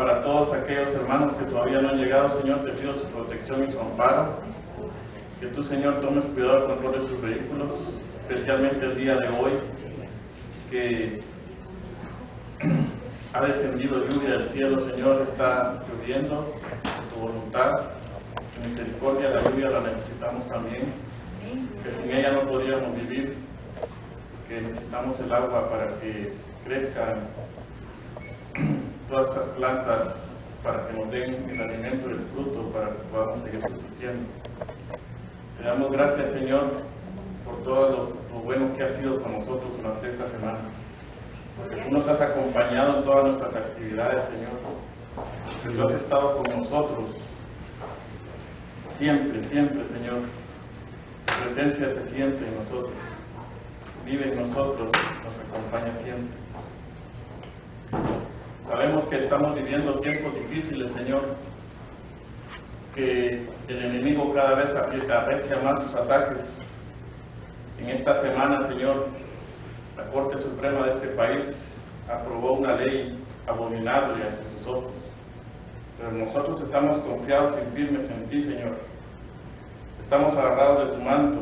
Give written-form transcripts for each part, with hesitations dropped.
Para todos aquellos hermanos que todavía no han llegado, Señor, te pido su protección y su amparo. Que tú, Señor, tomes cuidado del control de sus vehículos, especialmente el día de hoy, que ha descendido lluvia del cielo, Señor, está lloviendo por tu voluntad. Tu misericordia, la lluvia la necesitamos también, que sin ella no podríamos vivir, que necesitamos el agua para que crezcan todas estas plantas, para que nos den el alimento y el fruto, para que podamos seguir subsistiendo. Te damos gracias, Señor, por todo lo bueno que has sido con nosotros durante esta semana, porque tú nos has acompañado en todas nuestras actividades, Señor, que tú has estado con nosotros siempre, siempre, Señor. Tu presencia se siente en nosotros, vive en nosotros, nos acompaña siempre. Sabemos que estamos viviendo tiempos difíciles, Señor, que el enemigo cada vez arrecia más sus ataques. En esta semana, Señor, la Corte Suprema de este país aprobó una ley abominable ante sus ojos. Pero nosotros estamos confiados y firmes en ti, Señor. Estamos agarrados de tu manto,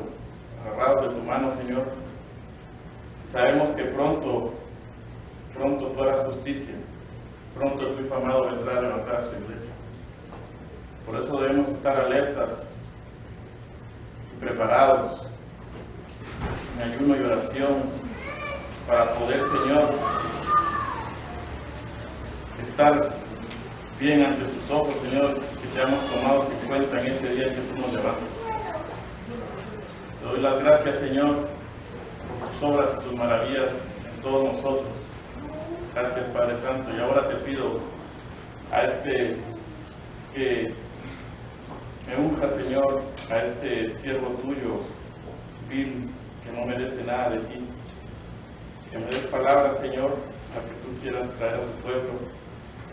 agarrados de tu mano, Señor. Sabemos que pronto tú harás justicia. Pronto tu Hijo amado vendrá a levantar a su iglesia. Por eso debemos estar alertas y preparados en ayuno y oración para poder, Señor, estar bien ante tus ojos, Señor, que te hemos tomado en cuenta en este día que tú nos levantas. Te doy las gracias, Señor, por tus obras y tus maravillas en todos nosotros. Gracias, Padre Santo. Y ahora te pido a que me unja, Señor, a este siervo tuyo, vil, que no merece nada de ti. Que me des palabras, Señor, a que tú quieras traer a tu pueblo,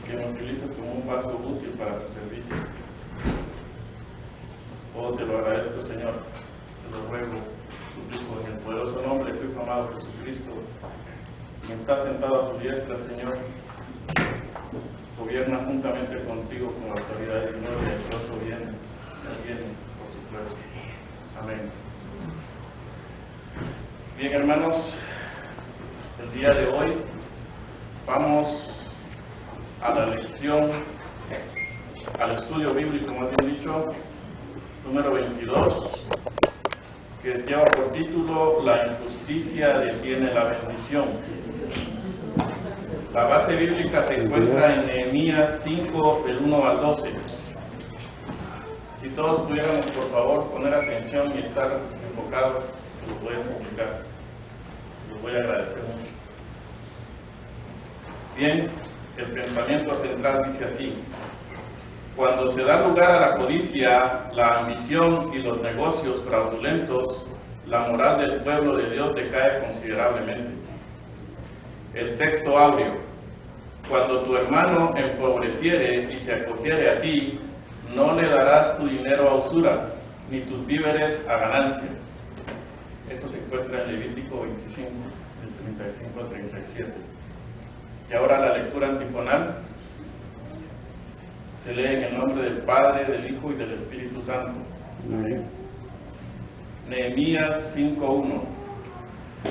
que me utilices como un vaso útil para tu servicio. Oh, te lo agradezco, Señor, te lo ruego, suplico en el poderoso nombre de tu Hijo amado Jesucristo, quien está sentado a tu diestra, Señor, gobierna juntamente contigo con autoridad y gloria, y pronto viene por su pueblo. Amén. Bien, hermanos, el día de hoy vamos a la lección, al estudio bíblico, como bien dicho, número 22, que lleva por título La injusticia detiene la bendición. La base bíblica se encuentra en Nehemías 5, del 1 al 12. Si todos pudiéramos, por favor, poner atención y estar enfocados, se lo voy a explicar. Los voy a agradecer mucho. Bien, el pensamiento central dice así: cuando se da lugar a la codicia, la ambición y los negocios fraudulentos, la moral del pueblo de Dios decae considerablemente. El texto áureo: cuando tu hermano empobreciere y se acogiere a ti, no le darás tu dinero a usura, ni tus víveres a ganancia. Esto se encuentra en Levítico 25, del 35 al 37. Y ahora la lectura antifonal se lee en el nombre del Padre, del Hijo y del Espíritu Santo. Amén. Nehemías 5:1.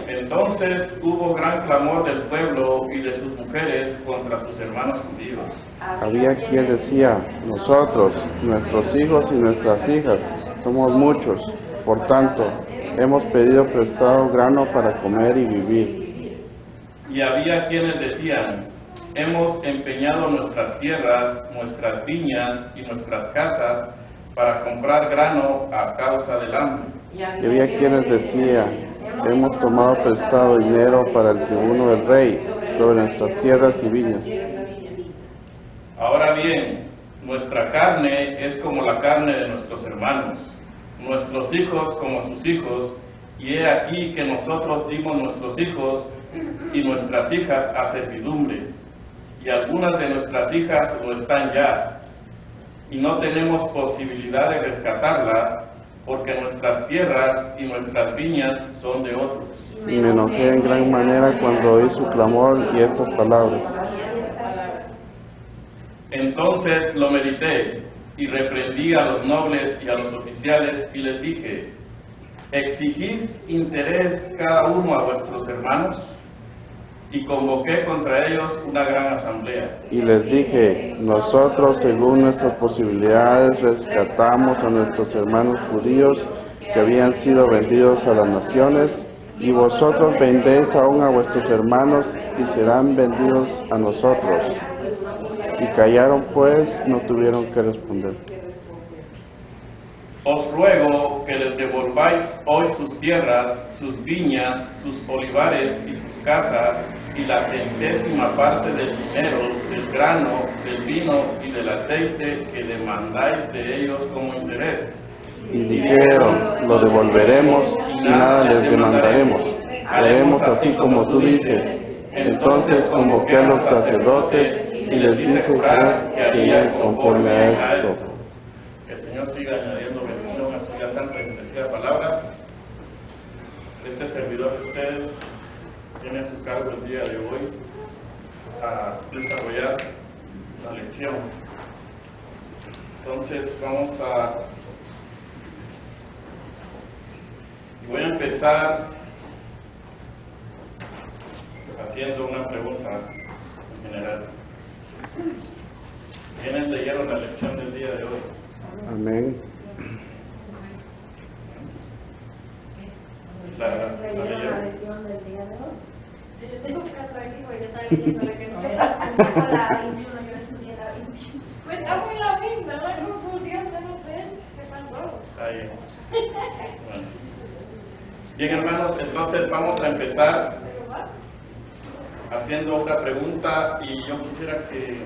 Entonces hubo gran clamor del pueblo y de sus mujeres contra sus hermanos judíos. Había quien decía: nosotros, nuestros hijos y nuestras hijas, somos muchos, por tanto, hemos pedido prestado grano para comer y vivir. Y había quienes decían: hemos empeñado nuestras tierras, nuestras viñas y nuestras casas para comprar grano a causa del hambre. Y había quienes decían: hemos tomado prestado dinero para el tribuno del rey sobre nuestras tierras y viñas. Ahora bien, nuestra carne es como la carne de nuestros hermanos, nuestros hijos como sus hijos, y he aquí que nosotros dimos nuestros hijos y nuestras hijas a servidumbre, y algunas de nuestras hijas lo están ya, y no tenemos posibilidad de rescatarlas, porque nuestras tierras y nuestras viñas son de otros. Y me enojé en gran manera cuando oí su clamor y estas palabras. Entonces lo medité y reprendí a los nobles y a los oficiales y les dije: ¿exigís interés cada uno a vuestros hermanos? Y convoqué contra ellos una gran asamblea. Y les dije: nosotros, según nuestras posibilidades, rescatamos a nuestros hermanos judíos que habían sido vendidos a las naciones, y vosotros vendéis aún a vuestros hermanos y serán vendidos a nosotros. Y callaron, pues no tuvieron que responder. Os ruego que les devolváis hoy sus tierras, sus viñas, sus olivares y sus casas, y la 1/10 parte del dinero, del grano, del vino y del aceite que demandáis de ellos como interés. Y dijeron: lo devolveremos y nada les demandaremos. Haremos así como tú dices. Entonces convoqué a los sacerdotes y les hice jurar que harían conforme a esto. Que el Señor siga añadiendo bendición a su ya santa y bendecida palabra. Este servidor de ustedes tiene a su cargo el día de hoy a desarrollar la lección. Entonces voy a empezar haciendo una pregunta en general. ¿Quiénes leyeron la lección del día de hoy? Amén. ¿La leyeron? lección del día de hoy. Yo tengo que estar aquí porque yo estaba diciéndole que no era la 21, yo estudié la 21. Pues estamos en la misma, no hay confusión, no sé qué pasó. Ahí. Bueno. Bien, hermanos, entonces vamos a empezar haciendo otra pregunta, y yo quisiera que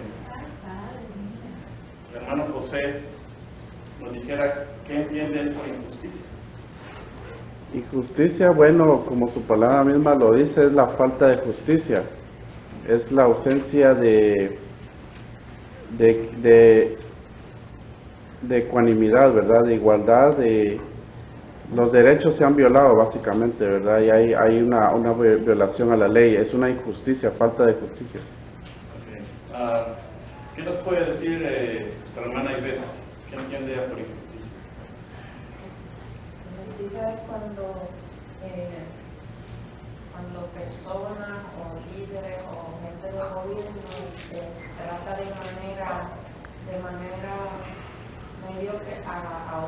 el hermano José nos dijera qué entiende él por injusticia. Injusticia, bueno, como su palabra misma lo dice, es la falta de justicia, es la ausencia de ecuanimidad, ¿verdad? De igualdad, de los derechos se han violado básicamente, ¿verdad? Y hay una violación a la ley, es una injusticia, falta de justicia. Okay. ¿Qué nos puede decir nuestra hermana Ivette? ¿Qué entiende ella por injusticia? Injusticia es cuando personas o líderes o gente del gobierno trata de manera mediocre a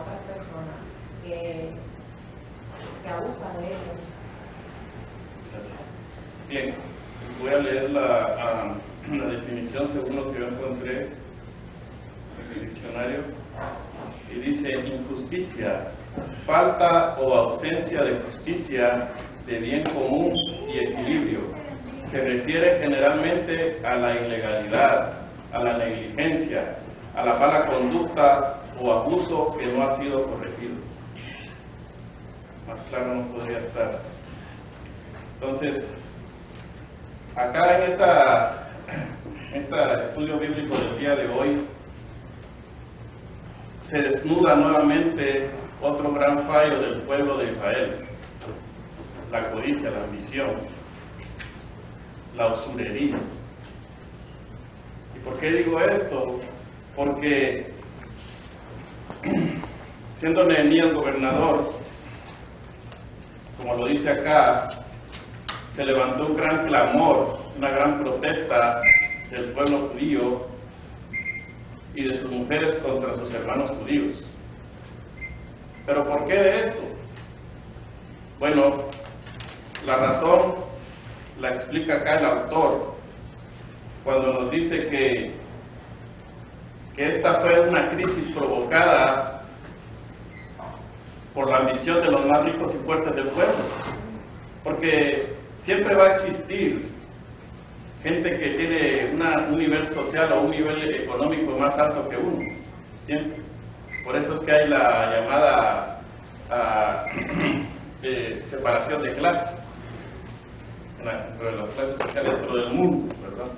otras personas que abusan de ellos. Bien, voy a leer la definición según lo que yo encontré en el diccionario, y dice: injusticia, falta o ausencia de justicia, de bien común y equilibrio. Se refiere generalmente a la ilegalidad, a la negligencia, a la mala conducta o abuso que no ha sido corregido. Más claro no podría estar. Entonces, acá en este estudio bíblico del día de hoy, se desnuda nuevamente otro gran fallo del pueblo de Israel: la codicia, la ambición, la usurería. ¿Y por qué digo esto? Porque siendo Nehemías gobernador, como lo dice acá, se levantó un gran clamor, una gran protesta del pueblo judío y de sus mujeres contra sus hermanos judíos. ¿Pero por qué de esto? Bueno, la razón la explica acá el autor cuando nos dice que esta fue una crisis provocada por la ambición de los más ricos y fuertes del pueblo, porque siempre va a existir gente que tiene un nivel social o un nivel económico más alto que uno, siempre. Por eso es que hay la llamada separación de clases entre las clases sociales dentro del mundo, ¿verdad?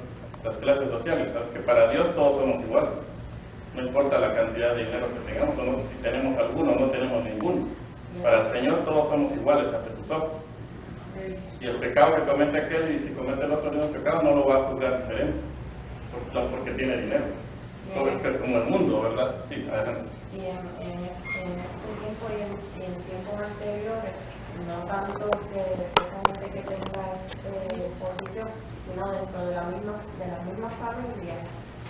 Las clases sociales, que para Dios todos somos iguales, no importa la cantidad de dinero que tengamos, o no, si tenemos alguno o no tenemos ninguno. Para el Señor todos somos iguales ante sus ojos. Y el pecado que comete aquel, y si comete el otro mismo pecado, no lo va a juzgar diferente, porque tiene dinero. como el mundo, ¿verdad? Sí, adelante. Y en este tiempo y en tiempos anteriores, no tanto que esa gente que tenga posición, sino dentro de las mismas familias,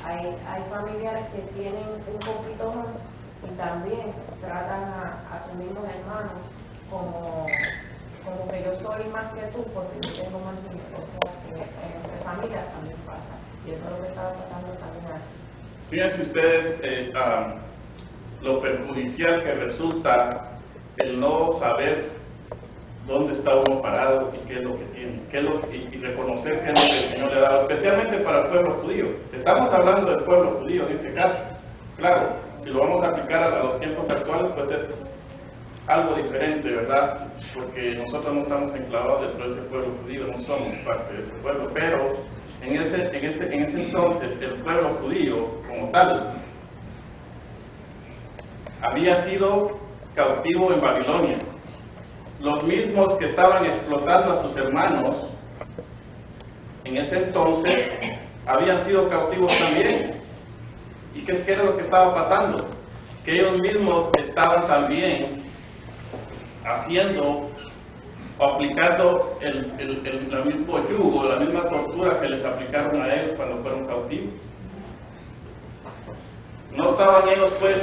hay familiares que tienen un poquito más y también tratan a sus mismos hermanos como que yo soy más que tú porque yo tengo más dinero. O sea, que entre familias también pasa. Y eso es lo que estaba pasando también aquí. Fíjense ustedes lo perjudicial que resulta el no saber dónde está uno parado y qué es lo que tiene, y reconocer qué es lo que el Señor le ha dado, especialmente para el pueblo judío. Estamos hablando del pueblo judío en este caso. Claro, si lo vamos a aplicar a los tiempos actuales, pues es algo diferente, ¿verdad? Porque nosotros no estamos enclavados dentro de ese pueblo judío, no somos parte de ese pueblo, pero en ese entonces el pueblo judío como tal había sido cautivo en Babilonia. Los mismos que estaban explotando a sus hermanos en ese entonces habían sido cautivos también. ¿Y qué era lo que estaba pasando? Que ellos mismos estaban también haciendo o aplicando el mismo yugo, la misma tortura que les aplicaron a ellos cuando fueron cautivos. No estaban ellos pues,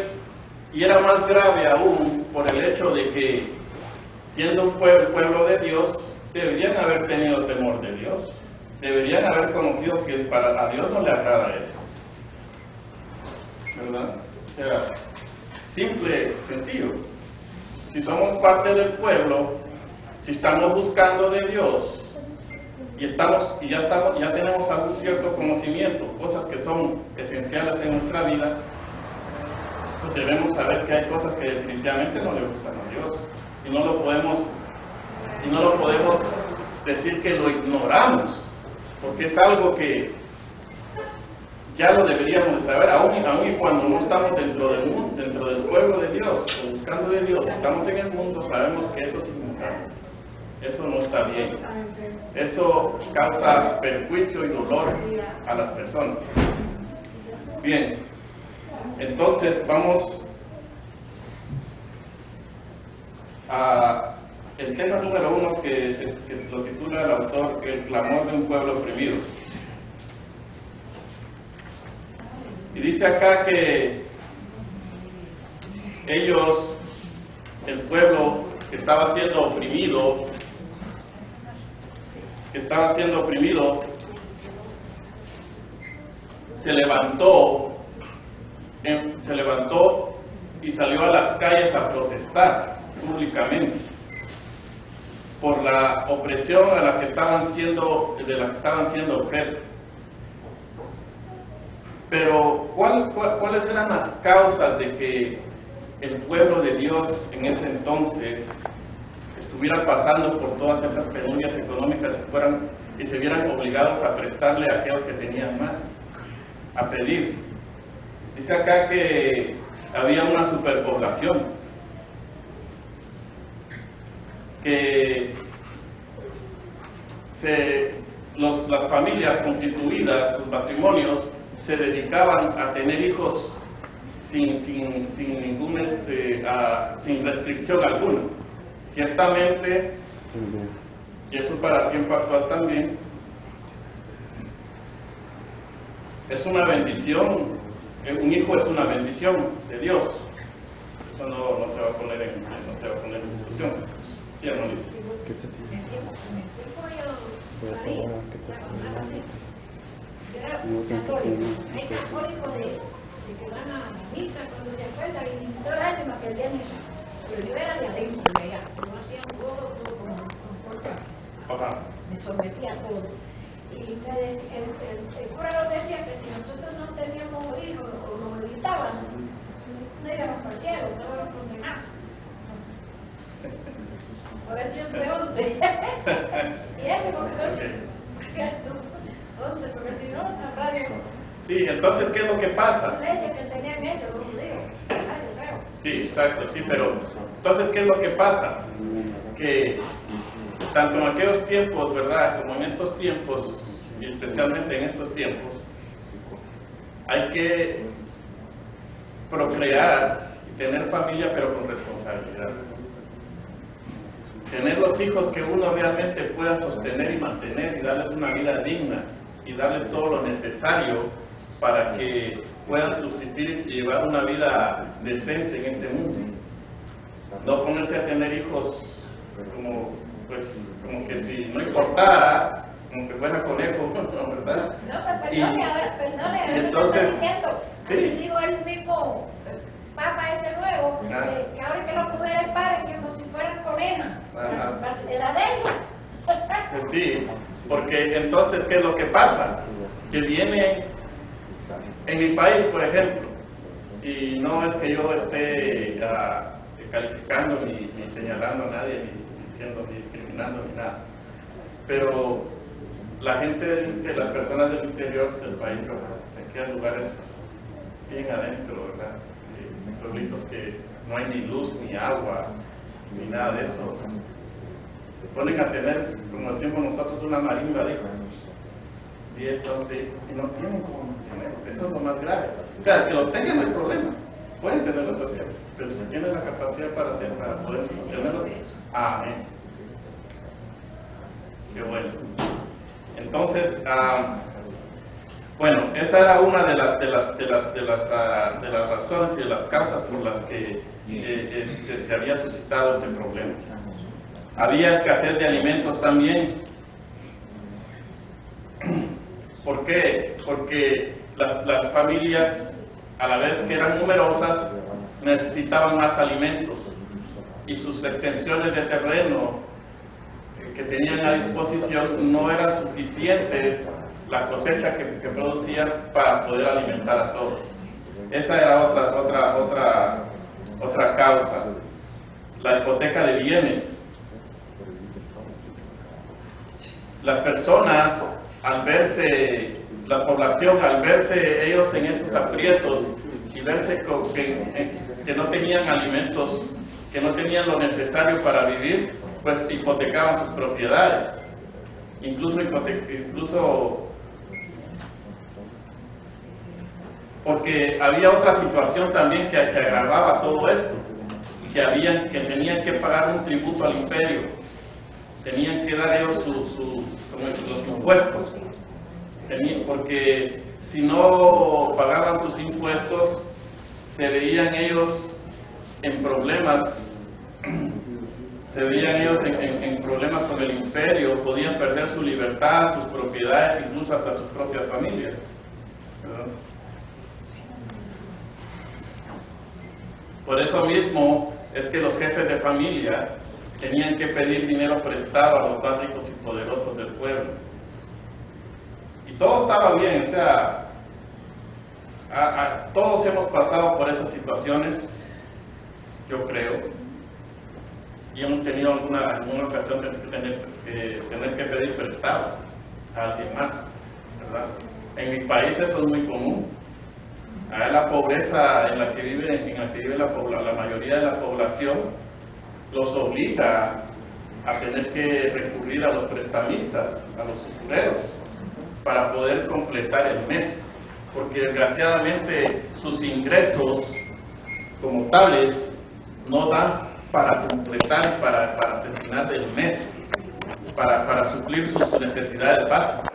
y era más grave aún por el hecho de que siendo un pueblo de Dios, deberían haber tenido temor de Dios, deberían haber conocido que a Dios no le agrada eso, ¿verdad? O sea, simple, sencillo. Si somos parte del pueblo, si estamos buscando de Dios y ya tenemos algún cierto conocimiento, cosas que son esenciales en nuestra vida, pues debemos saber que hay cosas que definitivamente no le gustan a Dios y no lo podemos decir que lo ignoramos, porque es algo que ya lo deberíamos de saber, aún y cuando no estamos dentro del pueblo de Dios, buscando de Dios, estamos en el mundo, sabemos que eso es inmutable. Eso no está bien. Eso causa perjuicio y dolor a las personas. Bien, entonces vamos a el tema número 1 que lo titula el autor, el clamor de un pueblo oprimido. Y dice acá que ellos, el pueblo que estaba siendo oprimido, se levantó y salió a las calles a protestar públicamente por la opresión de la que estaban siendo objeto. Pero ¿cuáles eran las causas de que el pueblo de Dios en ese entonces estuviera pasando por todas esas penurias económicas y se vieran obligados a prestarle a aquellos que tenían más, a pedir? Dice acá que había una superpoblación, que las familias constituidas, sus matrimonios, se dedicaban a tener hijos sin restricción alguna. Ciertamente, y eso para el tiempo actual también, es una bendición. Un hijo es una bendición de Dios. Eso no se va a poner en discusión. ¿Sí o no, Liz? Hay católicos de que van a misa cuando se acuerdan y todo el año me perdían eso. Pero yo era de adentro de allá, no hacía todo con me sometía a todo. Y el cura nos decía que si nosotros no teníamos hijos o nos gritaban, no íbamos para el cielo, estábamos condenados. Por eso siempre 11. Y eso porque si no, la radio. Sí, entonces, ¿qué es lo que pasa? Que tenían ellos, los judíos. Sí, exacto, sí, pero entonces, ¿qué es lo que pasa? Que tanto en aquellos tiempos, ¿verdad?, como en estos tiempos, y especialmente en estos tiempos, hay que procrear y tener familia, pero con responsabilidad. Tener los hijos que uno realmente pueda sostener y mantener y darles una vida digna y darles todo lo necesario para que puedan subsistir y llevar una vida decente en este mundo. No ponerse a tener hijos como que si no importara, como que fuera conejo, ¿verdad? No, pues perdone, ahora entonces, está diciendo, sí. digo el mismo Papa ese nuevo, que ahora que las mujeres paren como si fueran conejas, la lengua. Pues sí, porque entonces, ¿qué es lo que pasa? Que viene en mi país, por ejemplo, y no es que yo esté calificando ni señalando a nadie, ni discriminando ni nada, pero la gente de las personas del interior del país, se quedan lugares bien adentro, ¿verdad? Pueblitos que no hay ni luz, ni agua, ni nada de eso. Se ponen a tener, como decimos nosotros, una marimba de hijos. 10, 11 hijos, y no tienen cómo mantenerlos. Eso es lo más grave. O sea, que los tengan no hay problema. Pueden tenerlos social, pero si tienen la capacidad para poder sostenerlos, amén. Qué bueno. Entonces, bueno, esa era una de las razones y de las causas por las que se había suscitado este problema. Había escasez de alimentos también. ¿Por qué? Porque las familias, a la vez que eran numerosas, necesitaban más alimentos y sus extensiones de terreno que tenían a disposición no eran suficientes la cosecha que producían para poder alimentar a todos. Esa era otra causa. La hipoteca de bienes. Las personas, al verse, la población, al verse ellos en esos aprietos y verse que no tenían alimentos, que no tenían lo necesario para vivir, pues hipotecaban sus propiedades. Incluso porque había otra situación también que agravaba todo esto, que tenían que pagar un tributo al imperio, tenían que dar ellos los impuestos, porque si no pagaban sus impuestos, se veían ellos en problemas, en problemas con el imperio, podían perder su libertad, sus propiedades, incluso hasta sus propias familias, ¿verdad? Por eso mismo es que los jefes de familia tenían que pedir dinero prestado a los más ricos y poderosos del pueblo. Y todo estaba bien, o sea, todos hemos pasado por esas situaciones, yo creo, y hemos tenido alguna ocasión de tener que pedir prestado a alguien más, ¿verdad? En mi país eso es muy común. La pobreza en la que vive la mayoría de la población los obliga a tener que recurrir a los prestamistas, a los usureros, para poder completar el mes, porque desgraciadamente sus ingresos como tales no dan para completar y para terminar del mes, para suplir sus necesidades básicas.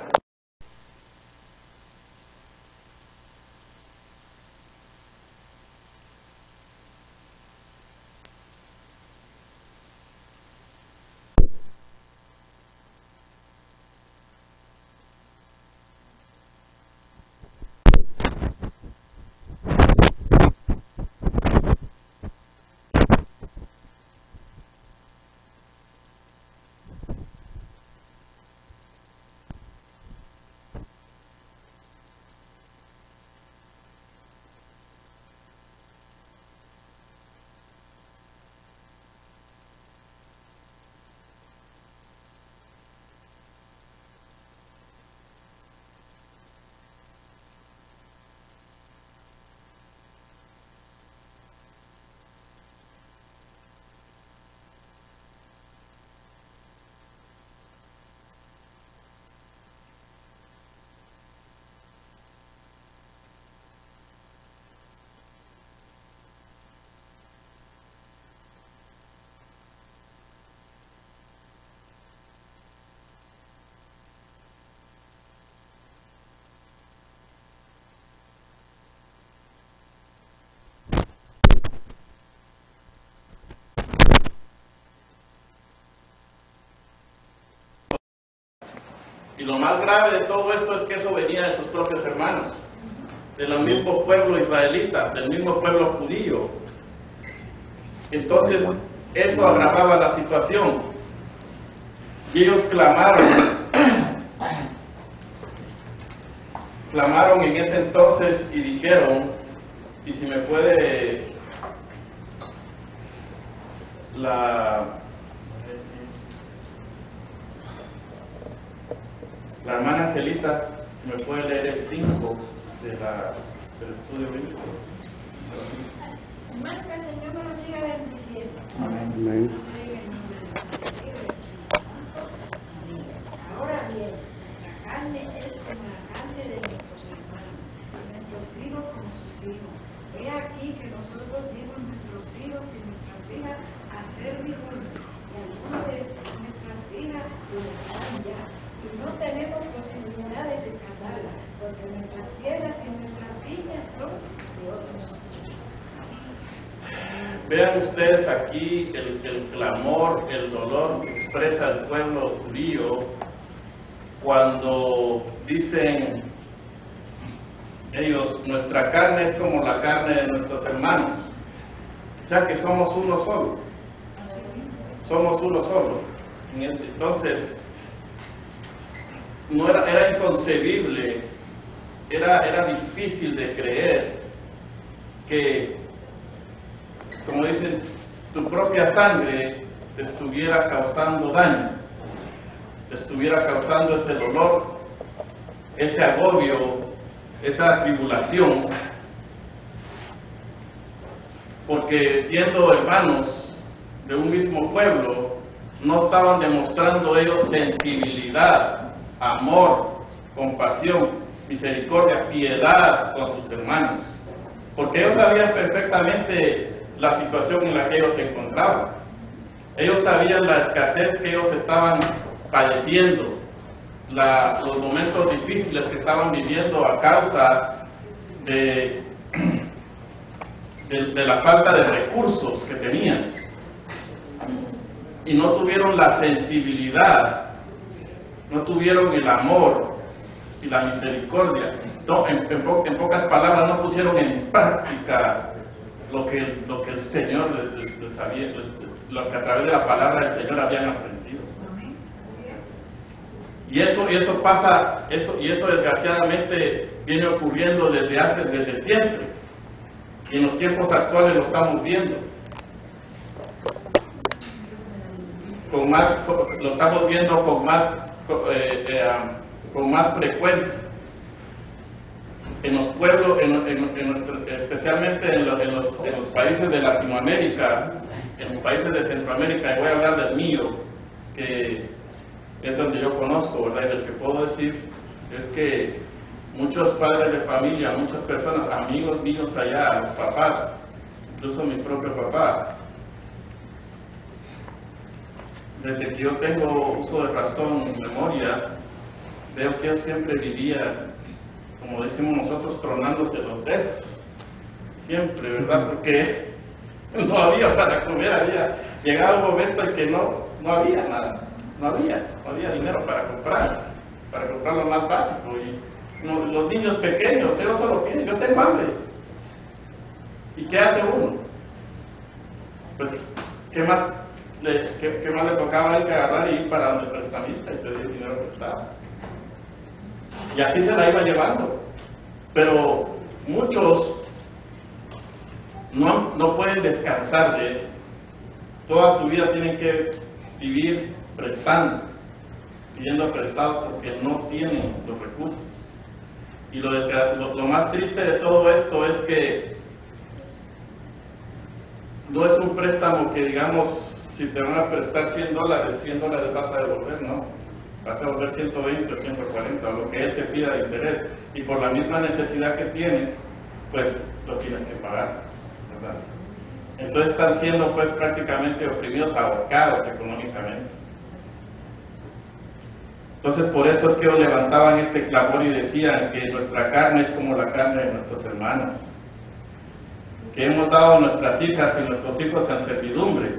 Y lo más grave de todo esto es que eso venía de sus propios hermanos, del mismo pueblo israelita, del mismo pueblo judío. Entonces, eso agravaba la situación. Y ellos clamaron en ese entonces y dijeron, y si me puede la hermana Angelita, si me puede leer el 5 del estudio bíblico. Hermano, que el Señor me lo siga bendiciendo. Amén. Ahora bien, la carne es como la carne de nuestros hermanos, nuestros hijos como sus hijos. He aquí que nosotros dimos nuestros hijos y nuestras hijas a servidumbre, y algunas de nuestras hijas lo dejarán ya, y no tenemos posibilidad de rescatarlas, porque nuestras tierras y nuestras viñas son de otros. Vean ustedes aquí el clamor, el dolor que expresa el pueblo judío cuando dicen ellos, nuestra carne es como la carne de nuestros hermanos. O sea que somos uno solo. Somos uno solo. Entonces, no era inconcebible, era difícil de creer que, como dicen, tu propia sangre te estuviera causando daño, te estuviera causando ese dolor, ese agobio, esa tribulación, porque siendo hermanos de un mismo pueblo, no estaban demostrando ellos sensibilidad, amor, compasión, misericordia, piedad con sus hermanos, porque ellos sabían perfectamente la situación en la que ellos se encontraban. Ellos sabían la escasez que ellos estaban padeciendo, los momentos difíciles que estaban viviendo a causa de la falta de recursos que tenían, y no tuvieron la sensibilidad, no tuvieron el amor y la misericordia. No, en pocas palabras, no pusieron en práctica lo que el Señor les había, lo que a través de la palabra del Señor habían aprendido. Y eso pasa, y eso desgraciadamente viene ocurriendo desde siempre. Y en los tiempos actuales lo estamos viendo. Lo estamos viendo con más frecuencia. En los pueblos, especialmente en los países de Latinoamérica, en los países de Centroamérica, y voy a hablar del mío, que es donde yo conozco, ¿verdad? Y lo que puedo decir es que muchos padres de familia, muchas personas, amigos míos allá, los papás, incluso mi propio papá, desde que yo tengo uso de razón y memoria, veo que él siempre vivía, como decimos nosotros, tronándose los dedos. Siempre, ¿verdad? Porque no había para comer, había llegado un momento en que no había nada, no había dinero para comprar lo más básico. Y los niños pequeños, ellos solo piensan, yo tengo hambre. ¿Y qué hace uno? Pues, ¿qué más le tocaba a él que agarrar y ir para donde el prestamista y pedir dinero prestado? Y así se la iba llevando. Pero muchos no pueden descansar de eso. Toda su vida tienen que vivir prestando, pidiendo prestados porque no tienen los recursos. Y lo más triste de todo esto es que no es un préstamo que, digamos, si te van a prestar $100 vas a devolver, no. Vas a devolver 120 o 140, o lo que él te pida de interés. Y por la misma necesidad que tienes, pues lo tienes que pagar, ¿verdad? Entonces están siendo pues prácticamente oprimidos, ahorcados económicamente. Entonces por eso es que ellos levantaban este clamor y decían que nuestra carne es como la carne de nuestros hermanos, que hemos dado a nuestras hijas y nuestros hijos en servidumbre,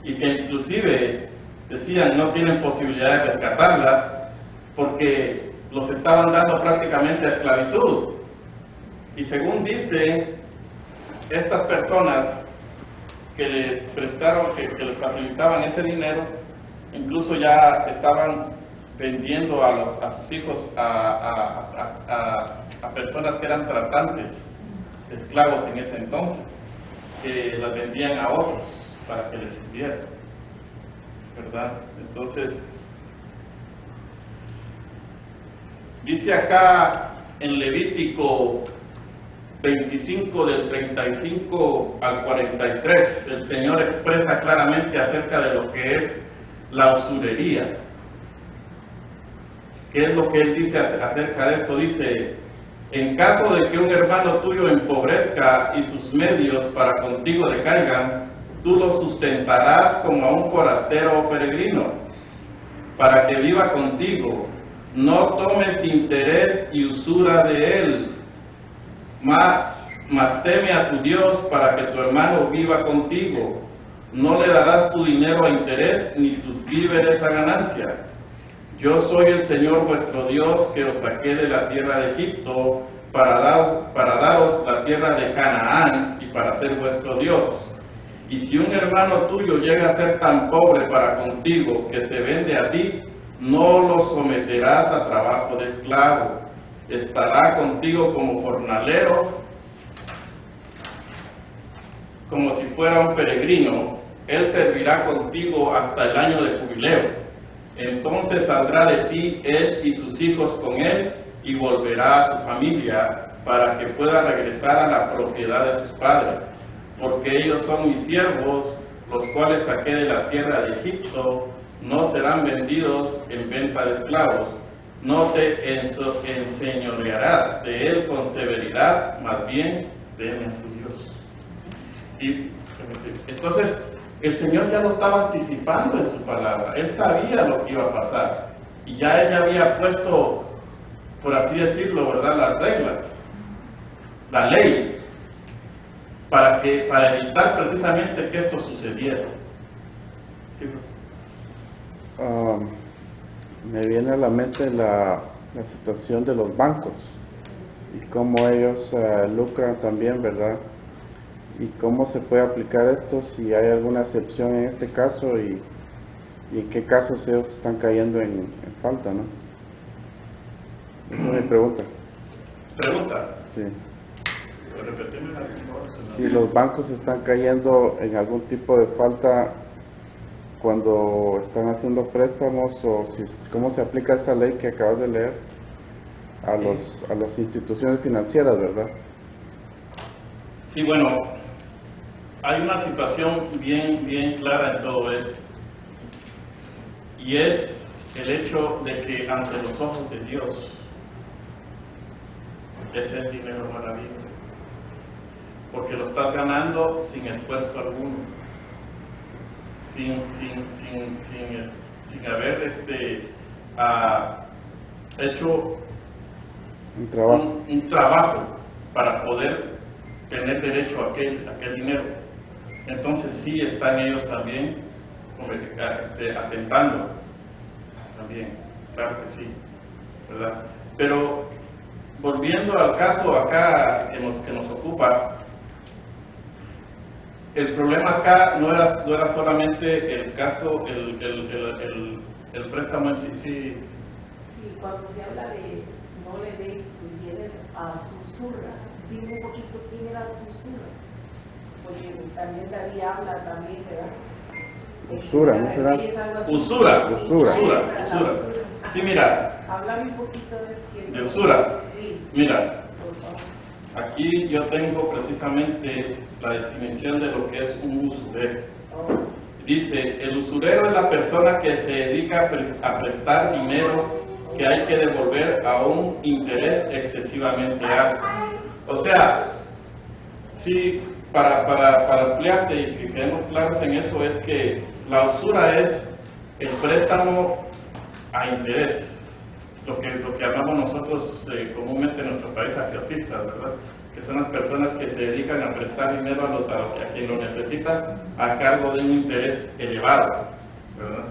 y que inclusive decían no tienen posibilidad de rescatarlas porque los estaban dando prácticamente a esclavitud. Y según dicen, estas personas que les prestaron, que les facilitaban ese dinero, incluso ya estaban vendiendo a sus hijos a personas que eran tratantes de esclavos en ese entonces, que las vendían a otros para que les sirvieran, ¿verdad? Entonces, dice acá en Levítico 25 del 35 al 43, el Señor expresa claramente acerca de lo que es la usurería. ¿Qué es lo que Él dice acerca de esto? Dice: en caso de que un hermano tuyo empobrezca y sus medios para contigo decaigan, tú lo sustentarás como a un forastero o peregrino, para que viva contigo. No tomes interés y usura de él, mas teme a tu Dios para que tu hermano viva contigo. No le darás tu dinero a interés, ni tus víveres a ganancia. Yo soy el Señor vuestro Dios, que os saqué de la tierra de Egipto, para daros la tierra de Canaán, y para ser vuestro Dios. Y si un hermano tuyo llega a ser tan pobre para contigo, que se vende a ti, no lo someterás a trabajo de esclavo. Estará contigo como jornalero, como si fuera un peregrino. Él servirá contigo hasta el año de jubileo. Entonces saldrá de ti él y sus hijos con él, y volverá a su familia, para que pueda regresar a la propiedad de sus padres. Porque ellos son mis siervos, los cuales saqué de la tierra de Egipto. No serán vendidos en venta de esclavos. No te enseñorearás de él con severidad, más bien teme a tu Dios. Y entonces el Señor ya lo estaba anticipando en su palabra. Él sabía lo que iba a pasar, y ya Él había puesto, por así decirlo, ¿verdad?, las reglas, la ley, para evitar precisamente que esto sucediera. ¿Sí? Me viene a la mente la situación de los bancos y cómo ellos lucran también, ¿verdad? Y cómo se puede aplicar esto, si hay alguna excepción en este caso, y en qué casos ellos están cayendo en falta, ¿no? Esa es mi pregunta. ¿Pregunta? Sí. Repetime la pregunta. Si los bancos están cayendo en algún tipo de falta cuando están haciendo préstamos, o si, cómo se aplica esta ley que acabas de leer a las instituciones financieras, ¿verdad? Sí, bueno, hay una situación bien clara en todo esto, y es el hecho de que ante los ojos de Dios ese es dinero maravilloso, porque lo estás ganando sin esfuerzo alguno, sin haber hecho un trabajo para poder tener derecho a aquel dinero. Entonces sí están ellos también atentando también, claro que sí, ¿verdad? Pero volviendo al caso acá que nos ocupa, el problema acá no era solamente el caso, el préstamo en sí. Y cuando se habla de no le des tus bienes a susurra, dime un poquito quién era susurra, porque también David habla también, ¿verdad? Usura, ¿no será? Usura. Sí, mira. Háblame un poquito de usura. Sí. Mira, aquí yo tengo precisamente la definición de lo que es un usurero. Dice: el usurero es la persona que se dedica a prestar dinero que hay que devolver a un interés excesivamente alto. O sea, sí, para ampliarte y que quedemos claros en eso, es que la usura es el préstamo a interés, lo que llamamos nosotros comúnmente en nuestro país aciotistas, ¿verdad? Que son las personas que se dedican a prestar dinero a quien lo necesita a cargo de un interés elevado, ¿verdad?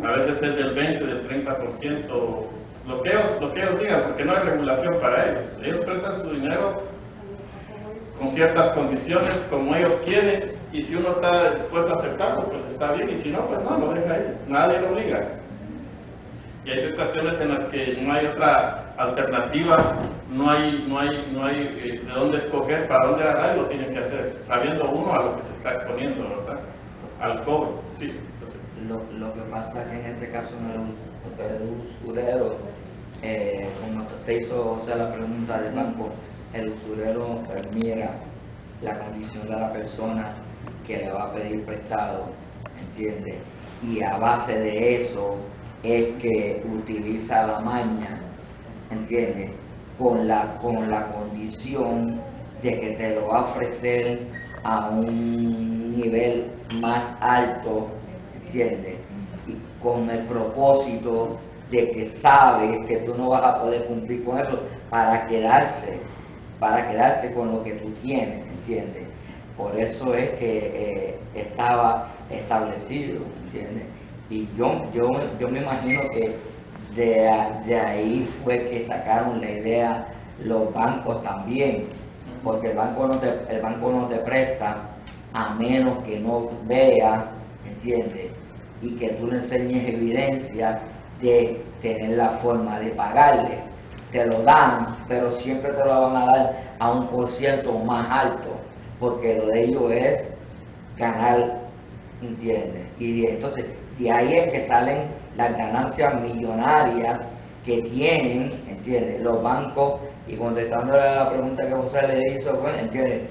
A veces es del 20, del 30%, lo que ellos digan, porque no hay regulación para ellos. Ellos prestan su dinero con ciertas condiciones, como ellos quieren, y si uno está dispuesto a aceptarlo, pues está bien, y si no, pues no, lo deja ahí, nadie lo obliga. Y hay situaciones en las que no hay otra alternativa, no hay de dónde escoger, para dónde agarrar, y lo tienen que hacer, sabiendo uno a lo que se está exponiendo, ¿verdad? Al cobro, sí. Lo que pasa es que en este caso el usurero, como te hizo la pregunta del banco, el usurero mira la condición de la persona que le va a pedir prestado, ¿entiendes? Y a base de eso es que utiliza la maña, ¿entiendes? Con la condición de que te lo va a ofrecer a un nivel más alto, ¿entiendes? Y con el propósito de que sabe que tú no vas a poder cumplir con eso para quedarse con lo que tú tienes, ¿entiendes? Por eso es que estaba establecido, ¿entiendes? Y yo me imagino que de ahí fue que sacaron la idea los bancos también, porque el banco no te presta a menos que no vea, ¿entiendes? Y que tú le enseñes evidencia de tener la forma de pagarle. Te lo dan, pero siempre te lo van a dar a un % más alto, porque lo de ellos es ganar, ¿entiendes? Y entonces, de ahí es que salen las ganancias millonarias que tienen, ¿entiendes?, los bancos. Y contestando a la pregunta que José le hizo, bueno, ¿entiendes?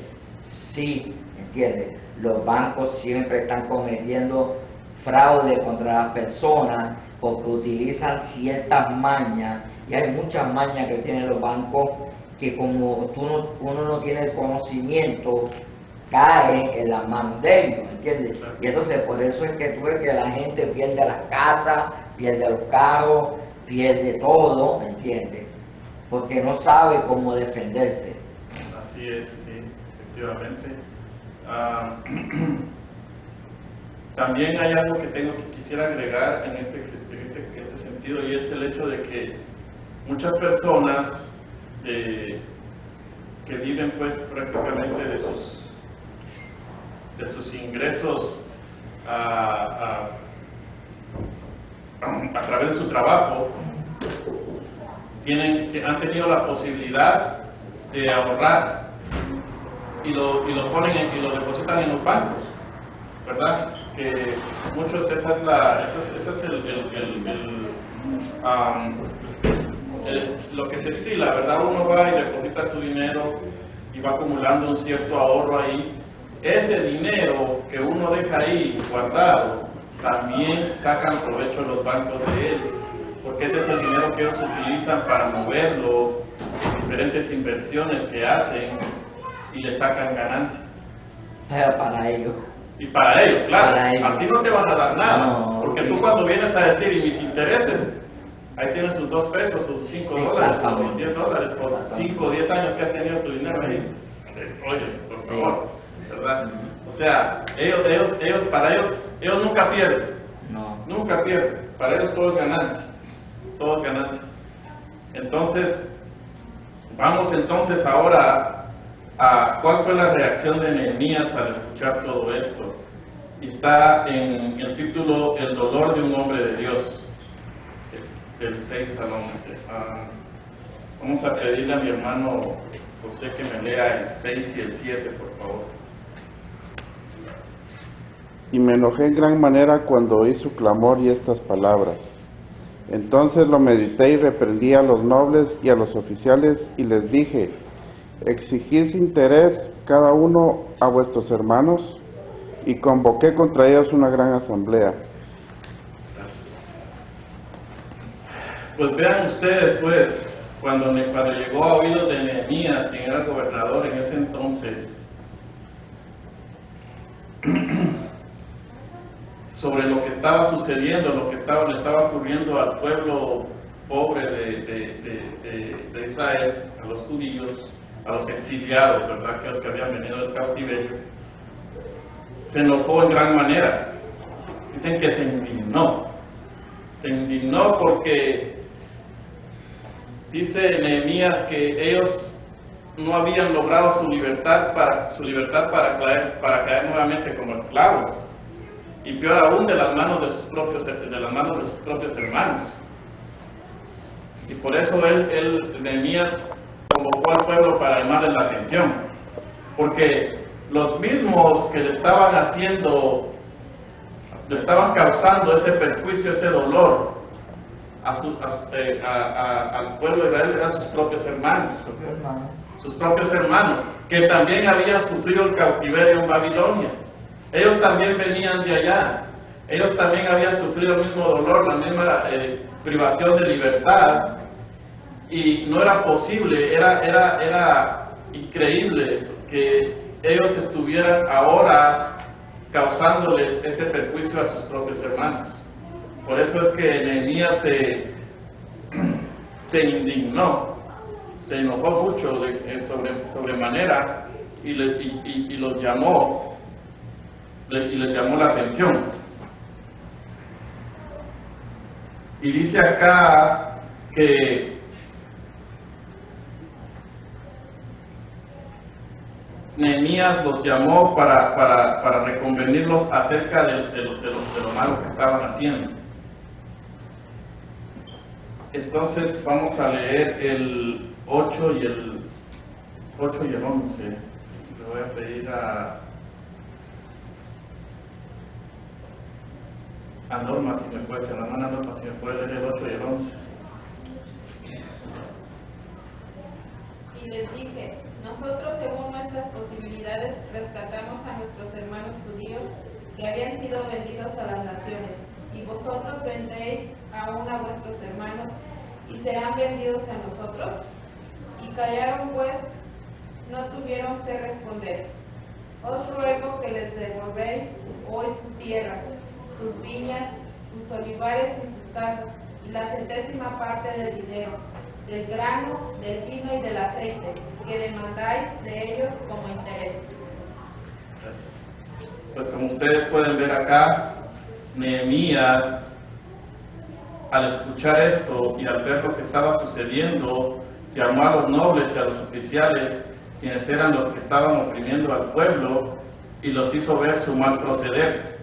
Sí, ¿entiendes? Los bancos siempre están cometiendo fraude contra las personas porque utilizan ciertas mañas, y hay muchas mañas que tienen los bancos que como uno no tiene el conocimiento, cae en las manos de ellos, ¿entiendes? Y entonces por eso es que tú ves que la gente pierde las casas, pierde los carros, pierde todo, ¿entiendes? Porque no sabe cómo defenderse. Así es, sí, efectivamente. También hay algo que quisiera agregar en este sentido, y es el hecho de que muchas personas que viven pues prácticamente de sus ingresos a través de su trabajo, han tenido la posibilidad de ahorrar y lo depositan en los bancos, ¿verdad? Que muchos, ese es lo que se estila, ¿verdad? Uno va y deposita su dinero y va acumulando un cierto ahorro ahí. Ese dinero que uno deja ahí guardado, también sacan provecho los bancos de él, porque ese es el dinero que ellos utilizan para moverlo en diferentes inversiones que hacen y le sacan ganancias. Para ellos. Y para ellos, claro, para ellos. A ti no te van a dar nada, no, porque tú cuando vienes a decir, y mis intereses, ahí tienes tus 2 pesos, tus $5, tus $10, por 5 o 10 años que has tenido tu dinero ahí. Oye, por favor, ¿verdad? O sea, ellos nunca pierden, nunca pierden, para ellos todo es ganancia, todo es ganancia. Entonces, vamos entonces ahora a cuál fue la reacción de Nehemías al escuchar todo esto. Y está en el título El dolor de un hombre de Dios, del 6 al 11. Vamos a pedirle a mi hermano José que me lea el 6 y el 7, por favor. Y me enojé en gran manera cuando oí su clamor y estas palabras. Entonces lo medité y reprendí a los nobles y a los oficiales y les dije: exigid interés cada uno a vuestros hermanos, y convoqué contra ellos una gran asamblea. Pues vean ustedes, pues, cuando llegó a oídos de Nehemías, quien era gobernador en ese entonces, sobre lo que estaba sucediendo, lo que le estaba ocurriendo al pueblo pobre de Israel, a los judíos, a los exiliados, ¿verdad?, aquellos que habían venido del cautiverio, se enojó en gran manera. Dicen que se indignó porque Dice Nehemías que ellos no habían logrado su libertad para caer nuevamente como esclavos, y peor aún de las manos de sus propios hermanos. Y por eso Nehemías convocó al pueblo para llamarles la atención, porque los mismos que le estaban causando ese perjuicio, ese dolor al pueblo de Israel eran sus propios hermanos, que también habían sufrido el cautiverio en Babilonia. Ellos también venían de allá, ellos también habían sufrido el mismo dolor, la misma privación de libertad, y no era posible, era increíble que ellos estuvieran ahora causándoles ese perjuicio a sus propios hermanos. Por eso es que Nehemías se indignó, se enojó mucho sobremanera y los llamó, y les llamó la atención. Y dice acá que Nehemías los llamó para reconvenirlos acerca de lo malo que estaban haciendo. Entonces vamos a leer el 8 y el 11. Le voy a pedir a Norma, si me puede, a la hermana Norma, si me puede leer el 8 y el 11. Y les dije: nosotros, según nuestras posibilidades, rescatamos a nuestros hermanos judíos que habían sido vendidos a las naciones, y vosotros vendréis aún a vuestros hermanos y serán vendidos a nosotros. Y callaron, pues no tuvieron que responder. Os ruego que les devolvéis hoy su tierra, sus viñas, sus olivares y sus casas, y la 100ª parte del dinero, del grano, del vino y del aceite, que demandáis de ellos como interés. Pues como ustedes pueden ver acá, Nehemías, al escuchar esto y al ver lo que estaba sucediendo, llamó a los nobles y a los oficiales, quienes eran los que estaban oprimiendo al pueblo, y los hizo ver su mal proceder.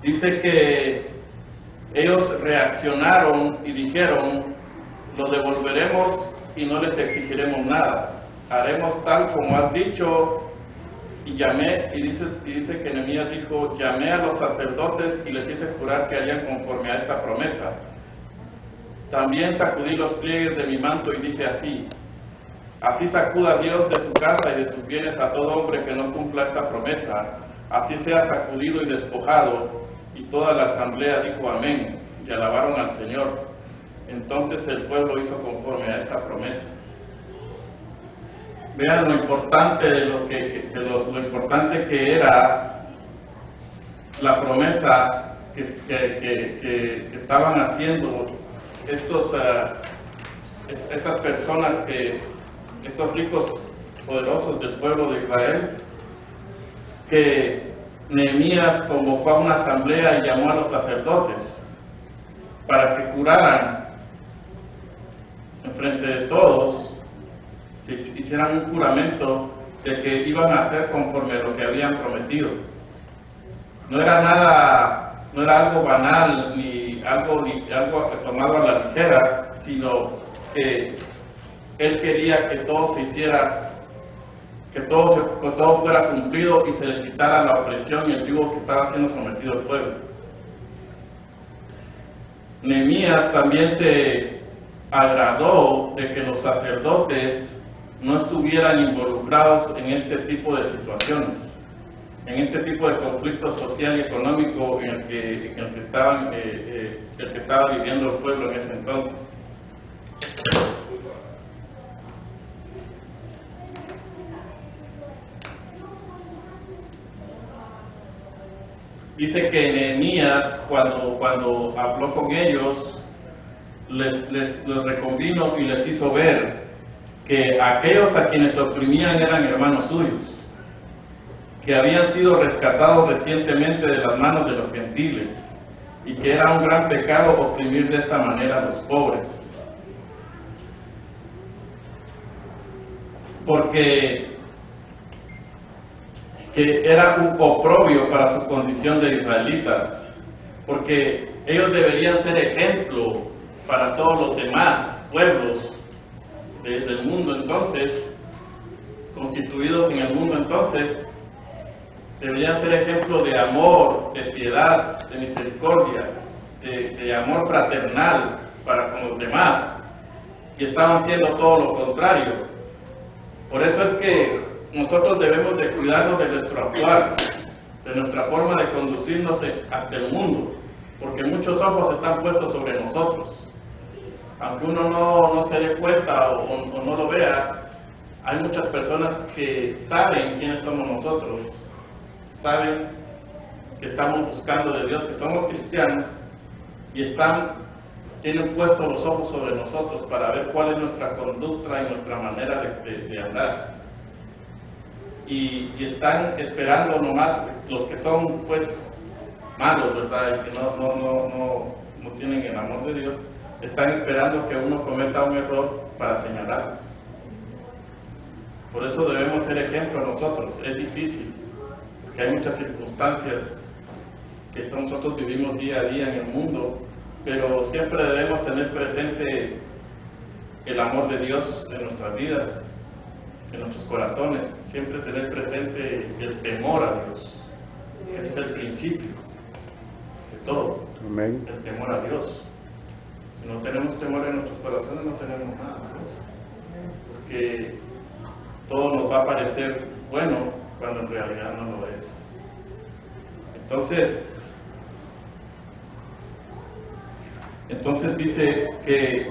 Dice que ellos reaccionaron y dijeron: los devolveremos y no les exigiremos nada, haremos tal como has dicho. Y dice que Nehemías dijo: llamé a los sacerdotes y les hice jurar que harían conforme a esta promesa. También sacudí los pliegues de mi manto y dije así: así sacuda Dios de su casa y de sus bienes a todo hombre que no cumpla esta promesa, así sea sacudido y despojado. Y toda la asamblea dijo amén, y alabaron al Señor. Entonces el pueblo hizo conforme a esta promesa. Vean lo importante lo importante que era la promesa que estaban haciendo estas personas, estos ricos poderosos del pueblo de Israel, que Nehemías convocó a una asamblea y llamó a los sacerdotes para que juraran enfrente de todos, que hicieran un juramento de que iban a hacer conforme a lo que habían prometido. No era algo banal ni algo tomado a la ligera, sino que él quería que todo se hiciera, que todo fuera cumplido y se le quitara la opresión y el yugo que estaba siendo sometido al pueblo. Nehemías también se agradó de que los sacerdotes no estuvieran involucrados en este tipo de situaciones, en este tipo de conflicto social y económico en el que estaba viviendo el pueblo en ese entonces. Dice que Nehemías, cuando habló con ellos, les reconvino y les hizo ver que aquellos a quienes oprimían eran hermanos suyos, que habían sido rescatados recientemente de las manos de los gentiles, y que era un gran pecado oprimir de esta manera a los pobres. Porque que era un oprobio para su condición de israelitas, porque ellos deberían ser ejemplo para todos los demás pueblos del mundo entonces, constituidos en el mundo entonces, deberían ser ejemplo de amor, de piedad, de misericordia, de amor fraternal para con los demás, y estaban siendo todo lo contrario. Por eso es que nosotros debemos de cuidarnos de nuestro actuar, de nuestra forma de conducirnos ante el mundo, porque muchos ojos están puestos sobre nosotros. Aunque uno no se dé cuenta o no lo vea, hay muchas personas que saben quiénes somos nosotros, saben que estamos buscando de Dios, que somos cristianos, y tienen puestos los ojos sobre nosotros para ver cuál es nuestra conducta y nuestra manera de andar. Y están esperando nomás los que son pues malos, ¿verdad? Y que no tienen el amor de Dios, están esperando que uno cometa un error para señalarlos. Por eso debemos ser ejemplo nosotros. Es difícil, porque hay muchas circunstancias que nosotros vivimos día a día en el mundo, pero siempre debemos tener presente el amor de Dios en nuestras vidas, en nuestros corazones, siempre tener presente el temor a Dios, que es el principio de todo. Amén. El temor a Dios. Si no tenemos temor en nuestros corazones, no tenemos nada, porque todo nos va a parecer bueno cuando en realidad no lo es. Entonces dice que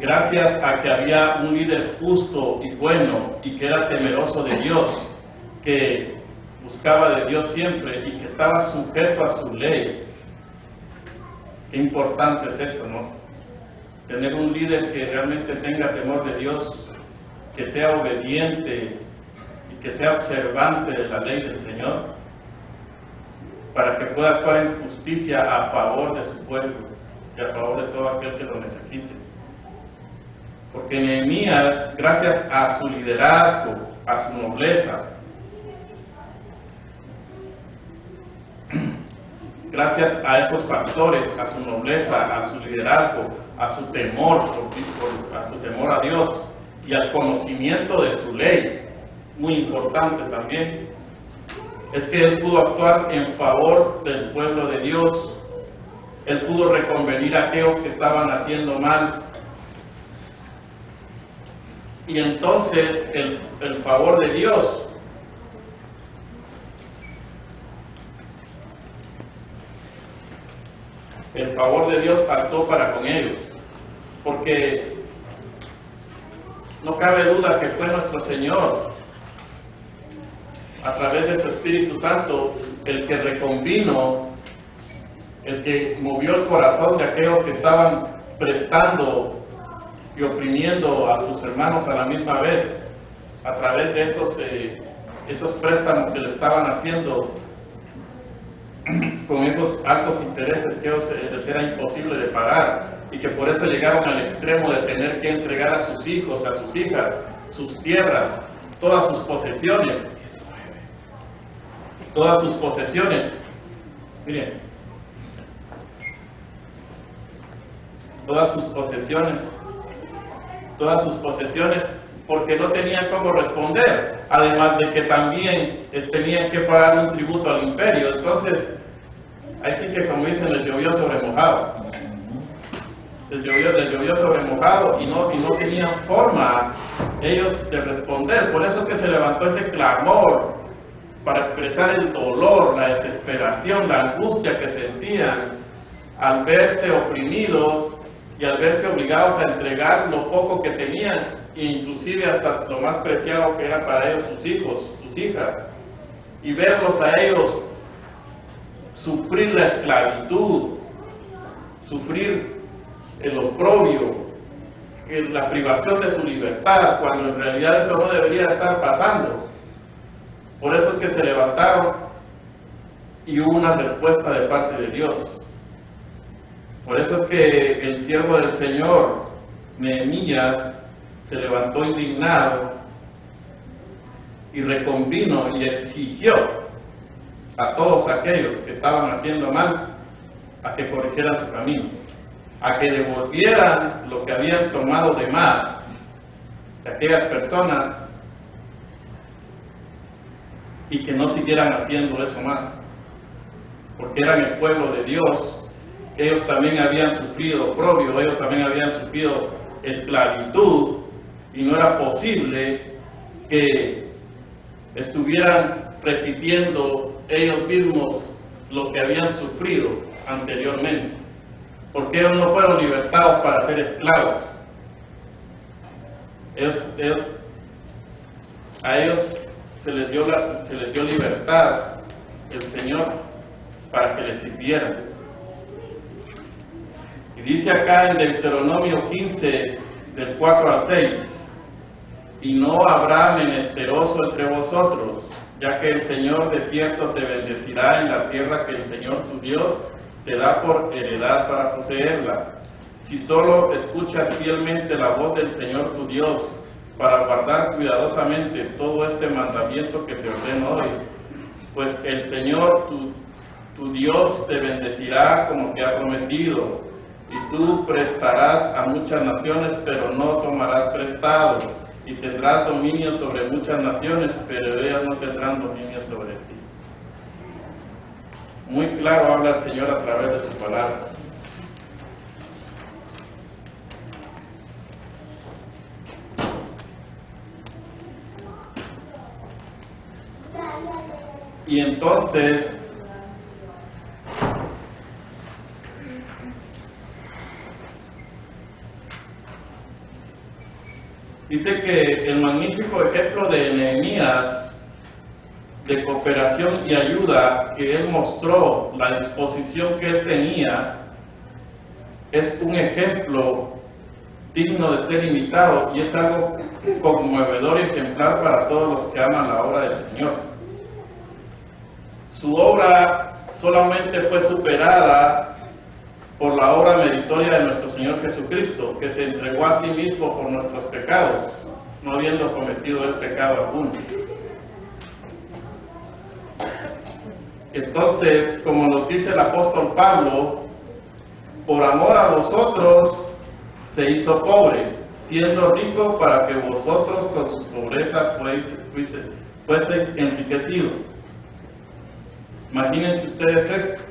gracias a que había un líder justo y bueno y que era temeroso de Dios, que buscaba de Dios siempre y que estaba sujeto a su ley. Qué importante es eso, ¿no? Tener un líder que realmente tenga temor de Dios, que sea obediente y que sea observante de la ley del Señor, para que pueda actuar en justicia a favor de su pueblo y a favor de todo aquel que lo necesite. Porque Nehemías, gracias a su liderazgo, a su nobleza, gracias a esos factores, a su nobleza, a su liderazgo, a su temor, a su temor a Dios y al conocimiento de su ley, muy importante también, es que él pudo actuar en favor del pueblo de Dios. Él pudo reconvenir a aquellos que estaban haciendo mal. Y entonces el favor de Dios actuó para con ellos, porque no cabe duda que fue nuestro Señor, a través de su Espíritu Santo, el que reconvino, el que movió el corazón de aquellos que estaban prestando y oprimiendo a sus hermanos a la misma vez, a través de esos préstamos que le estaban haciendo con esos altos intereses que les era imposible de pagar, y que por eso llegaron al extremo de tener que entregar a sus hijos, a sus hijas, sus tierras, todas sus posesiones, miren, todas sus posesiones, porque no tenían cómo responder, además de que también tenían que pagar un tributo al imperio. Entonces, ahí sí que, como dicen, les llovió sobre mojado. Les llovió sobre mojado y no tenían forma ellos de responder. Por eso es que se levantó ese clamor para expresar el dolor, la desesperación, la angustia que sentían al verse oprimidos y al verse obligados a entregar lo poco que tenían, e inclusive hasta lo más preciado que era para ellos sus hijos, sus hijas, y verlos a ellos sufrir la esclavitud, sufrir el oprobio, la privación de su libertad, cuando en realidad eso no debería estar pasando. Por eso es que se levantaron y hubo una respuesta de parte de Dios. Por eso es que el siervo del Señor, Nehemías, se levantó indignado y reconvino y exigió a todos aquellos que estaban haciendo mal a que corrigieran su camino, a que devolvieran lo que habían tomado de más de aquellas personas y que no siguieran haciendo eso más, porque eran el pueblo de Dios. Ellos también habían sufrido oprobio, ellos también habían sufrido esclavitud, y no era posible que estuvieran repitiendo ellos mismos lo que habían sufrido anteriormente, porque ellos no fueron libertados para ser esclavos. A ellos se les dio libertad el Señor para que les sirvieran. Y dice acá en Deuteronomio 15, del 4 al 6, y no habrá menesteroso entre vosotros, ya que el Señor de cierto te bendecirá en la tierra que el Señor tu Dios te da por heredad para poseerla. Si solo escuchas fielmente la voz del Señor tu Dios, para guardar cuidadosamente todo este mandamiento que te ordeno hoy, pues el Señor tu Dios te bendecirá como te ha prometido, y tú prestarás a muchas naciones, pero no tomarás prestados, y tendrás dominio sobre muchas naciones, pero ellas no tendrán dominio sobre ti. Muy claro habla el Señor a través de su palabra. Y entonces, dice que el magnífico ejemplo de Nehemías, de cooperación y ayuda que él mostró, la disposición que él tenía, es un ejemplo digno de ser imitado, y es algo conmovedor y ejemplar para todos los que aman la obra del Señor. Su obra solamente fue superada por la obra meritoria de nuestro Señor Jesucristo, que se entregó a sí mismo por nuestros pecados, no habiendo cometido el pecado alguno. Entonces, como nos dice el apóstol Pablo, por amor a vosotros se hizo pobre, siendo rico para que vosotros con sus pobrezas fueseis enriquecidos. Imagínense ustedes esto: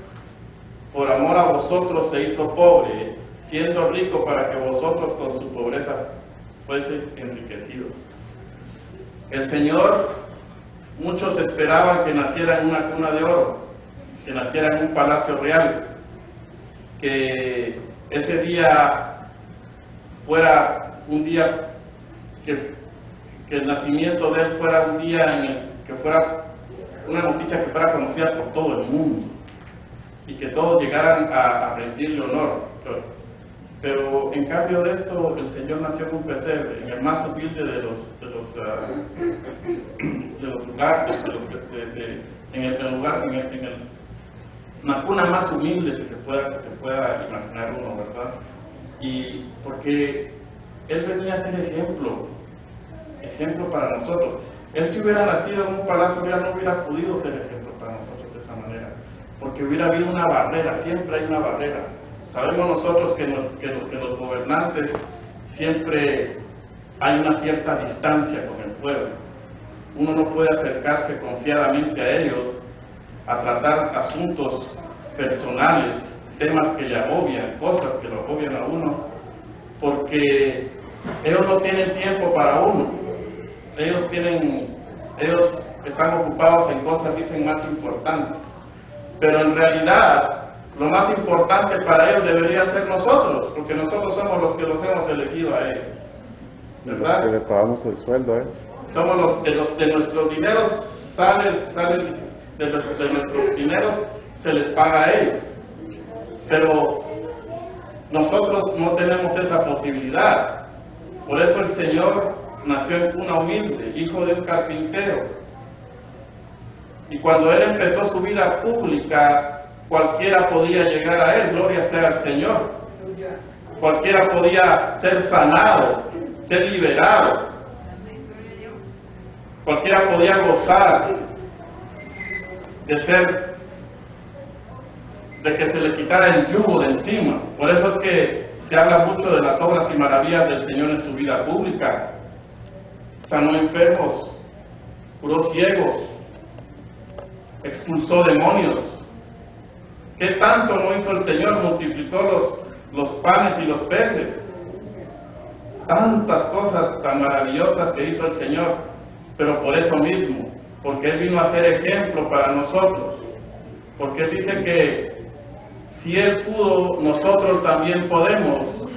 por amor a vosotros se hizo pobre, siendo rico para que vosotros con su pobreza fueseis enriquecidos. El Señor, muchos esperaban que naciera en una cuna de oro, que naciera en un palacio real, que ese día fuera un día, que el nacimiento de él fuera un día en el que fuera una noticia que fuera conocida por todo el mundo, y que todos llegaran a rendirle honor. Pero en cambio de esto, el Señor nació en un pesebre, en el más humilde de los lugares, en la cuna más humilde que se pueda imaginar uno, ¿verdad? Y porque Él venía a ser ejemplo para nosotros. Él, si hubiera nacido en un palacio real, no hubiera podido ser ejemplo para nosotros de esa manera, porque hubiera habido una barrera. Siempre hay una barrera. Sabemos nosotros que los gobernantes siempre hay una cierta distancia con el pueblo. Uno no puede acercarse confiadamente a ellos a tratar asuntos personales, temas que le agobian, cosas que lo agobian a uno, porque ellos no tienen tiempo para uno. Ellos están ocupados en cosas, dicen, más importantes. Pero en realidad, lo más importante para ellos debería ser nosotros, porque nosotros somos los que los hemos elegido a ellos, ¿verdad? Que le pagamos el sueldo, Somos los de nuestros dineros, de nuestros dineros se les paga a ellos. Pero nosotros no tenemos esa posibilidad. Por eso el Señor nació en cuna humilde, hijo de un carpintero. Y cuando él empezó su vida pública, cualquiera podía llegar a él, gloria sea al Señor. Cualquiera podía ser sanado, ser liberado. Cualquiera podía gozar de que se le quitara el yugo de encima. Por eso es que se habla mucho de las obras y maravillas del Señor en su vida pública. Sanó enfermos, curó ciegos, expulsó demonios. ¿Qué tanto no hizo el Señor? Multiplicó los panes y los peces. Tantas cosas tan maravillosas que hizo el Señor, pero por eso mismo, porque Él vino a ser ejemplo para nosotros, porque Él dice que si Él pudo, nosotros también podemos,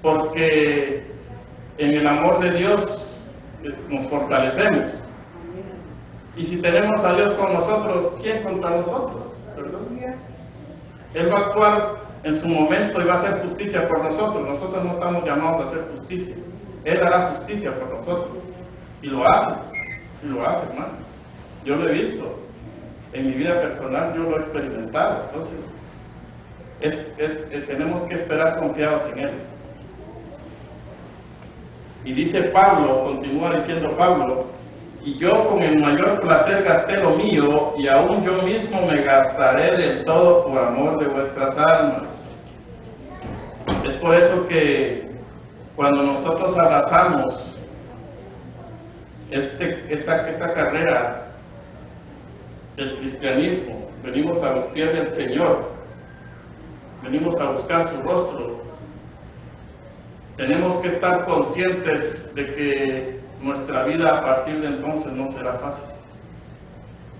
porque en el amor de Dios nos fortalecemos. Y si tenemos a Dios con nosotros, ¿quién contra nosotros? ¿Perdón? Él va a actuar en su momento y va a hacer justicia por nosotros. Nosotros no estamos llamados a hacer justicia. Él hará justicia por nosotros. Y lo hace, hermano. Yo lo he visto. En mi vida personal yo lo he experimentado. Entonces, tenemos que esperar confiados en Él. Y dice Pablo, continúa diciendo Pablo, y yo con el mayor placer gasté lo mío, y aún yo mismo me gastaré del todo por amor de vuestras almas. Es por eso que cuando nosotros abrazamos esta carrera del cristianismo, venimos a los pies del Señor, venimos a buscar su rostro, tenemos que estar conscientes de que nuestra vida a partir de entonces no será fácil.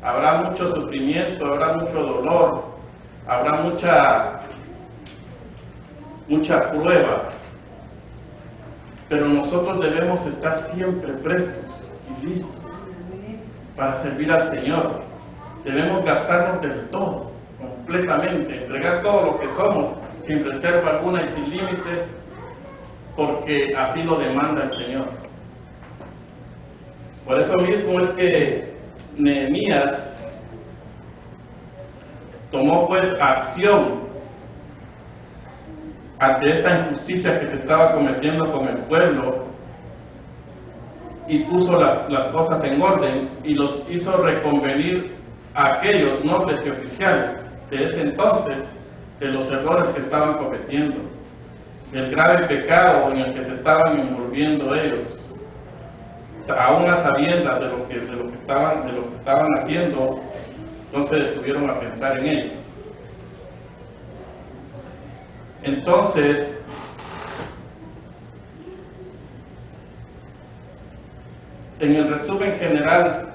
Habrá mucho sufrimiento, habrá mucho dolor, habrá mucha prueba, pero nosotros debemos estar siempre prestos y listos para servir al Señor. Debemos gastarnos del todo, completamente, entregar todo lo que somos, sin reserva alguna y sin límites, porque así lo demanda el Señor. Por eso mismo es que Nehemías tomó pues acción ante esta injusticia que se estaba cometiendo con el pueblo y puso las cosas en orden y los hizo reconvenir a aquellos nobles y oficiales de ese entonces de los errores que estaban cometiendo, del grave pecado en el que se estaban envolviendo ellos, aún a sabiendas de lo que estaban haciendo. No se detuvieron a pensar en ello. Entonces, en el resumen general,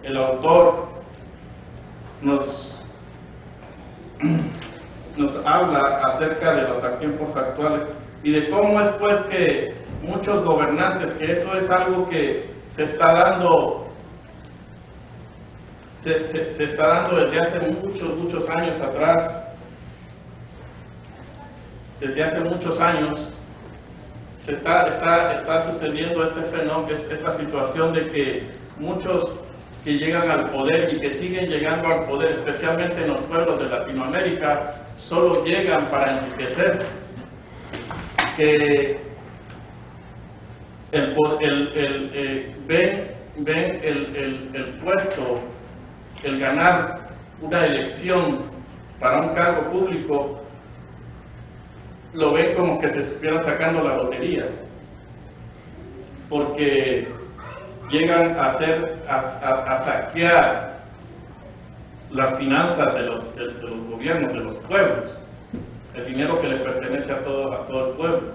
el autor nos habla acerca de los tiempos actuales y de cómo es pues que muchos gobernantes, que eso es algo que se está dando desde hace muchos años atrás. Desde hace muchos años está sucediendo este fenómeno, esta situación de que muchos que llegan al poder y que siguen llegando al poder, especialmente en los pueblos de Latinoamérica, solo llegan para enriquecerse. Que ven el puesto, el ganar una elección para un cargo público, lo ven como que se estuvieran sacando la lotería, porque llegan a saquear las finanzas de los gobiernos, de los pueblos, el dinero que le pertenece a todo el pueblo.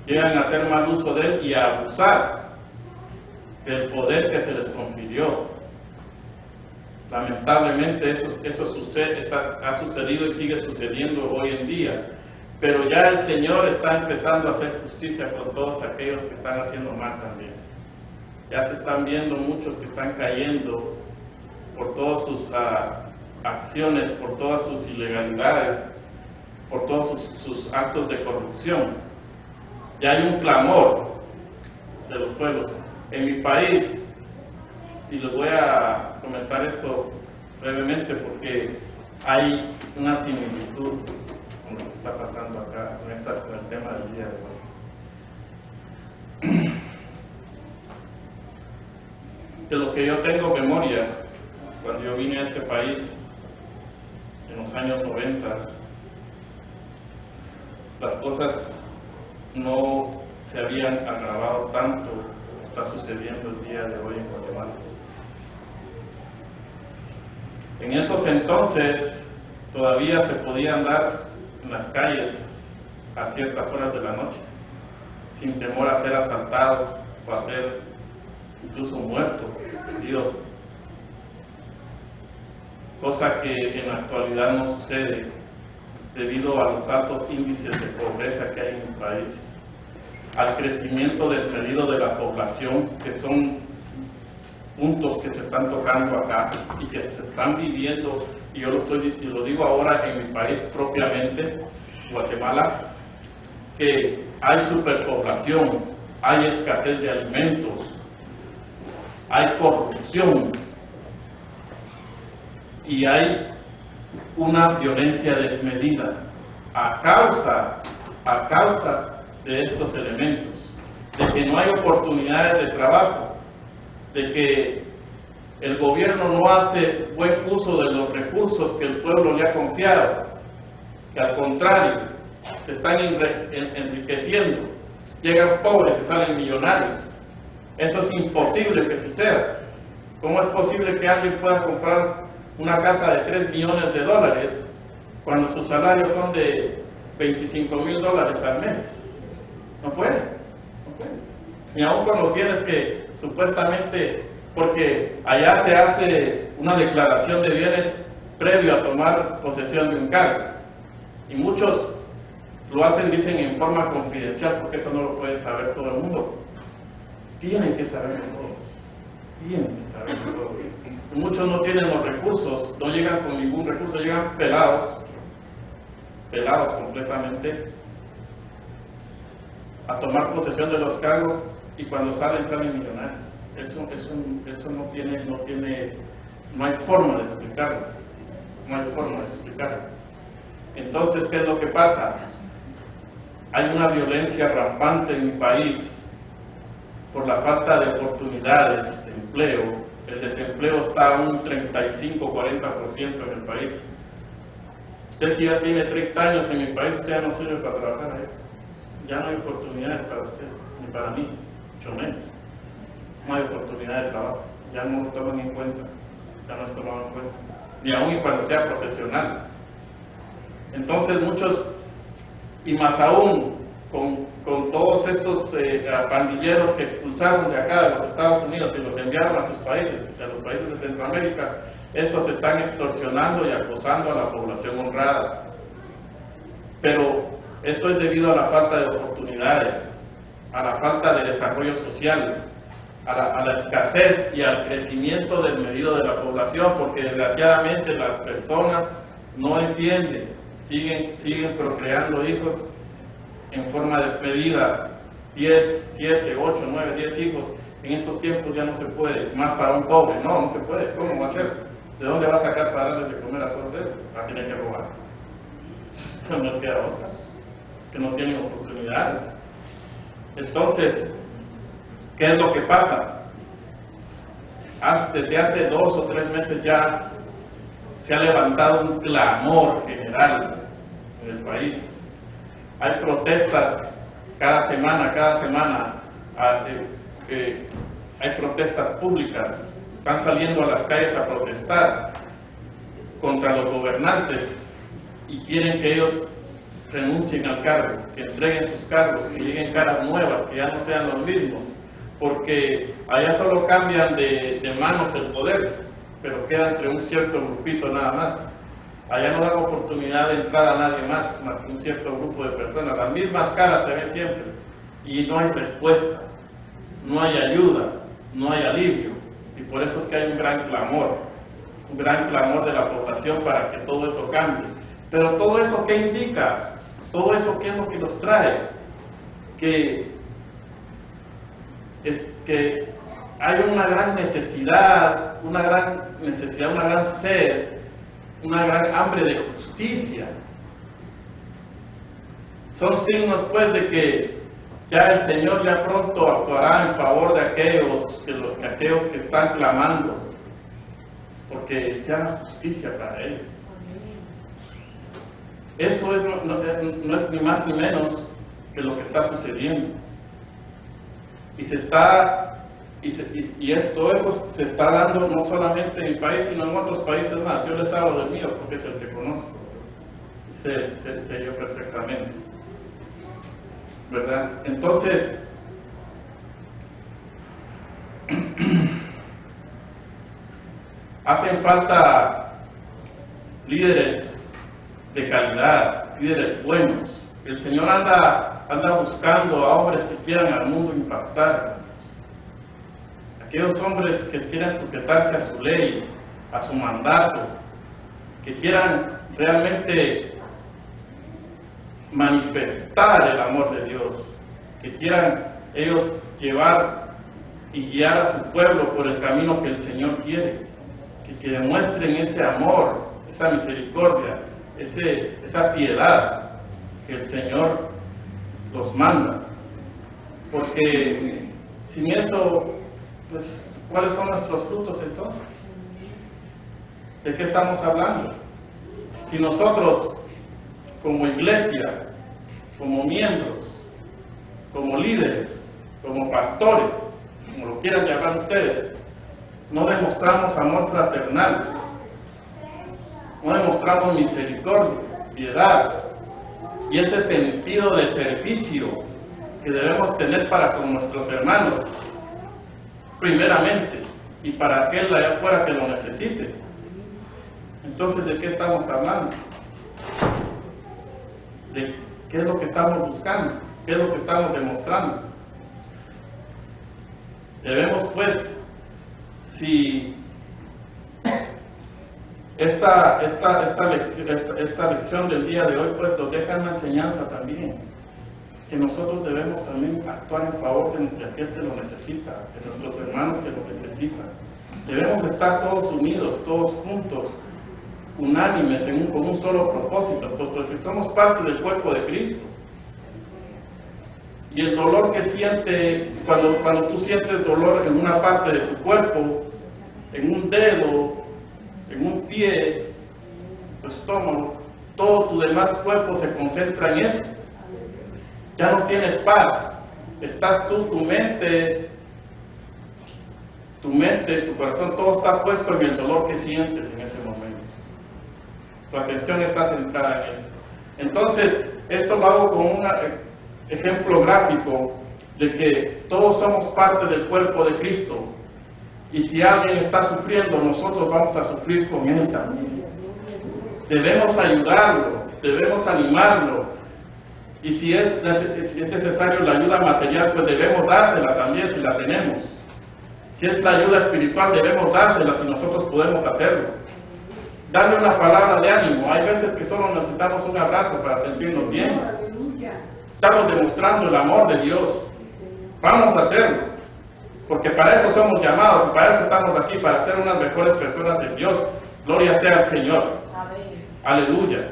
Llegan a hacer mal uso de él y a abusar del poder que se les confirió. Lamentablemente eso ha sucedido y sigue sucediendo hoy en día. Pero ya el Señor está empezando a hacer justicia con todos aquellos que están haciendo mal también. Ya se están viendo muchos que están cayendo por todas sus acciones, por todas sus ilegalidades, por todos sus actos de corrupción. Ya hay un clamor de los pueblos. En mi país y les voy a comentar esto brevemente porque hay una similitud con lo que está pasando acá con el tema del día de hoy. De lo que yo tengo memoria, cuando yo vine a este país en los años 90, las cosas no se habían agravado tanto como está sucediendo el día de hoy en Guatemala. En esos entonces todavía se podía andar en las calles a ciertas horas de la noche sin temor a ser asaltado o a ser incluso muerto, herido, cosa que en la actualidad no sucede debido a los altos índices de pobreza que hay en el país, al crecimiento desmedido de la población, que son puntos que se están tocando acá y que se están viviendo, y yo lo digo ahora en mi país propiamente, Guatemala, que hay superpoblación, hay escasez de alimentos, hay corrupción y hay una violencia desmedida a causa de estos elementos, de que no hay oportunidades de trabajo, de que el gobierno no hace buen uso de los recursos que el pueblo le ha confiado, que al contrario se están enriqueciendo, llegan pobres y salen millonarios. Eso es imposible que suceda. ¿Cómo es posible que alguien pueda comprar una casa de $3 millones cuando sus salarios son de $25,000 al mes? No puede, no puede. Ni aun con los bienes que supuestamente, porque allá se hace una declaración de bienes previo a tomar posesión de un cargo, y muchos lo hacen, dicen, en forma confidencial, porque eso no lo puede saber todo el mundo. Tienen que saberlo todos, tienen que saberlo todos. Muchos no tienen los recursos, no llegan con ningún recurso, llegan pelados completamente a tomar posesión de los cargos, y cuando salen millonarios. Eso no hay forma de explicarlo, no hay forma de explicarlo. Entonces, ¿qué es lo que pasa? Hay una violencia rampante en mi país por la falta de oportunidades de empleo. El desempleo está a un 35-40% en el país. Usted, si ya tiene 30 años en mi país, usted ya no sirve para trabajar ahí. Ya no hay oportunidades para usted, ni para mí, mucho menos. No hay oportunidad de trabajo, ya no lo toman en cuenta, ya no se toman en cuenta, ni aún y cuando sea profesional. Entonces muchos, y más aún con todos estos pandilleros que expulsaron de acá, de los Estados Unidos, y los enviaron a sus países, a los países de Centroamérica, estos están extorsionando y acosando a la población honrada. Pero esto es debido a la falta de oportunidades, a la falta de desarrollo social, a la escasez y al crecimiento desmedido de la población, porque desgraciadamente las personas no entienden, siguen procreando hijos en forma desmedida, 10, 7, 8, 9, 10 hijos. En estos tiempos ya no se puede, más para un pobre, no se puede. ¿Cómo va a ser? ¿De dónde va a sacar para darles de comer a todos ellos? Va a tener que robar. No queda otra, que no tienen oportunidades. Entonces, ¿qué es lo que pasa? Desde hace 2 o 3 meses ya se ha levantado un clamor general en el país. Hay protestas cada semana, hay protestas públicas, están saliendo a las calles a protestar contra los gobernantes y quieren que ellos renuncien al cargo, que entreguen sus cargos, que lleguen caras nuevas, que ya no sean los mismos, porque allá solo cambian de manos el poder, pero queda entre un cierto grupito nada más. Allá no dan oportunidad de entrada a nadie más que un cierto grupo de personas. Las mismas caras se ven siempre y no hay respuesta, no hay ayuda, no hay alivio, y por eso es que hay un gran clamor de la población para que todo eso cambie. Pero todo eso, ¿qué indica? Todo eso, ¿qué es lo que nos trae? Que hay una gran necesidad, una gran sed, una gran hambre de justicia. Son signos pues de que ya el Señor ya pronto actuará en favor de aquellos que están clamando, porque se haga justicia para ellos. Eso no es ni más ni menos que lo que está sucediendo. Todo eso se está dando no solamente en mi país, sino en otros países más. Yo les hablo del mío porque es el que conozco. Sé yo perfectamente. ¿Verdad? Entonces, hacen falta líderes de calidad, líderes buenos. El Señor anda buscando a hombres que quieran al mundo impactar. Aquellos hombres que quieran sujetarse a su ley, a su mandato, que quieran realmente manifestar el amor de Dios, que quieran ellos llevar y guiar a su pueblo por el camino que el Señor quiere, que demuestren ese amor, esa misericordia, esa piedad que el Señor los manda. Porque sin eso, pues, ¿cuáles son nuestros frutos entonces? ¿De qué estamos hablando? Si nosotros, como iglesia, como miembros, como líderes, como pastores, como lo quieran llamar ustedes, no demostramos amor fraternal, no demostramos misericordia, piedad y ese sentido de servicio que debemos tener para con nuestros hermanos, primeramente, y para aquel allá afuera que lo necesite. Entonces, ¿de qué estamos hablando? ¿De qué es lo que estamos buscando? ¿Qué es lo que estamos demostrando? Debemos, pues, si esta lección del día de hoy, pues, nos deja una enseñanza también, que nosotros debemos también actuar en favor de aquel que lo necesita, de nuestros hermanos que lo necesitan. Debemos estar todos unidos, todos juntos, unánimes, con un solo propósito, porque somos parte del cuerpo de Cristo. Y el dolor que siente, cuando tú sientes dolor en una parte de tu cuerpo, en un dedo, en un pie, tu estómago, todo tu demás cuerpo se concentra en eso. Ya no tienes paz. Estás tú, tu mente, tu corazón, todo está puesto en el dolor que sientes en ese momento. Tu atención está centrada en eso. Entonces, esto lo hago con un ejemplo gráfico de que todos somos parte del cuerpo de Cristo. Y si alguien está sufriendo, nosotros vamos a sufrir con él también. Debemos ayudarlo, debemos animarlo. Y si es necesario la ayuda material, pues debemos dársela también si la tenemos. Si es la ayuda espiritual, debemos dársela si nosotros podemos hacerlo. Darle una palabra de ánimo. Hay veces que solo necesitamos un abrazo para sentirnos bien. Estamos demostrando el amor de Dios. Vamos a hacerlo. Porque para eso somos llamados, para eso estamos aquí, para ser unas mejores personas de Dios. Gloria sea al Señor. Amén. Aleluya.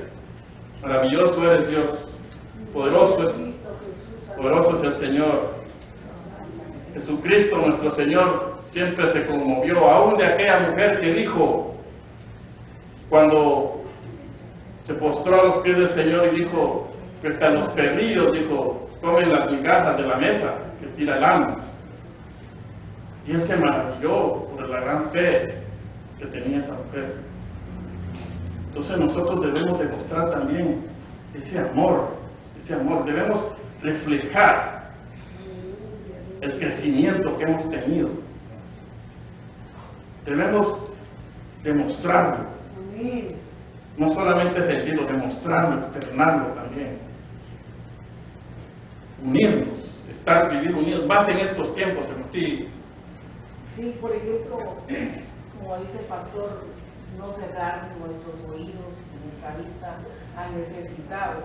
Maravilloso eres Dios. Poderoso es el Señor. Jesucristo nuestro Señor siempre se conmovió, aún de aquella mujer que dijo, cuando se postró a los pies del Señor y dijo que hasta los perrillos, dijo, comen las migajas de la mesa que tira el amo. Y él se maravilló por la gran fe que tenía esa mujer. Entonces nosotros debemos demostrar también ese amor, debemos reflejar el crecimiento que hemos tenido. Debemos demostrarlo. No solamente sentirlo, demostrarlo, externarlo también. Unirnos, vivir unidos, más en estos tiempos, sí. Sí, por ejemplo, como dice el pastor, no cerrar nuestros oídos, nuestra vista al necesitado.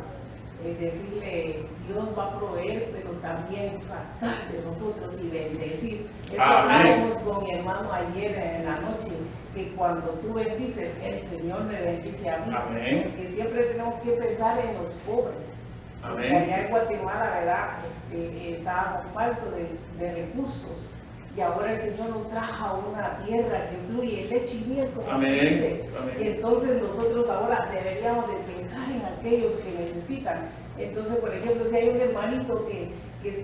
decirle Dios va a proveer, pero también tratar de nosotros y bendecir. Eso Amén. hablábamos con mi hermano ayer en la noche, que cuando tú bendices, el Señor me bendice a mí. Amén. Que siempre tenemos que pensar en los pobres. Amén. Porque allá en Guatemala, ¿verdad? Estábamos faltos de recursos. Y ahora el Señor nos trajo a una tierra que fluye leche y miel, como Amén. se dice. Amén. Y entonces nosotros ahora deberíamos de pensar en aquellos que necesitan. Entonces, por ejemplo, si hay un hermanito que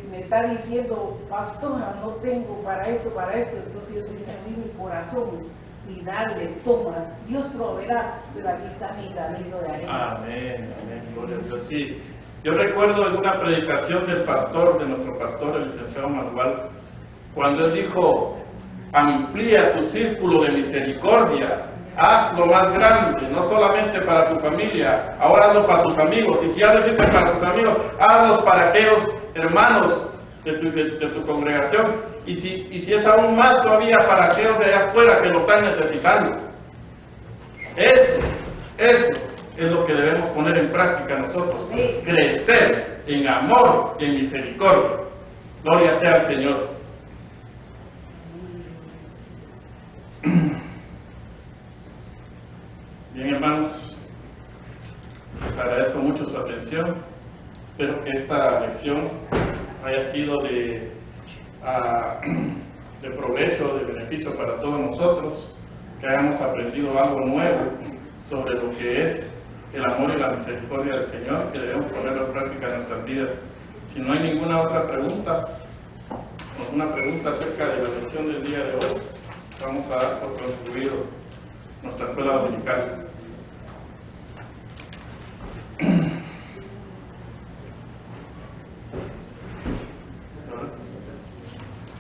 me está diciendo, pastora, no tengo para esto, entonces yo tengo que abrir mi corazón y darle, toma, Dios proveerá, pero aquí está mi granito de arena. Amén, amén, gloria a Dios. Sí, yo recuerdo en una predicación del pastor, de nuestro pastor, el licenciado Manuel, cuando él dijo, amplía tu círculo de misericordia, hazlo más grande, no solamente para tu familia, ahora hazlo para tus amigos, y si ya lo hiciste para tus amigos, hazlo para aquellos hermanos de tu congregación, y si es aún más todavía para aquellos de allá afuera que lo están necesitando. Eso es lo que debemos poner en práctica nosotros, crecer en amor y en misericordia. Gloria sea al Señor. Bien, hermanos, les agradezco mucho su atención. Espero que esta lección haya sido de provecho, de beneficio para todos nosotros, que hayamos aprendido algo nuevo sobre lo que es el amor y la misericordia del Señor, que debemos ponerlo en práctica en nuestras vidas. Si no hay ninguna otra pregunta, acerca de la lección del día de hoy, vamos a dar por concluido nuestra escuela dominical.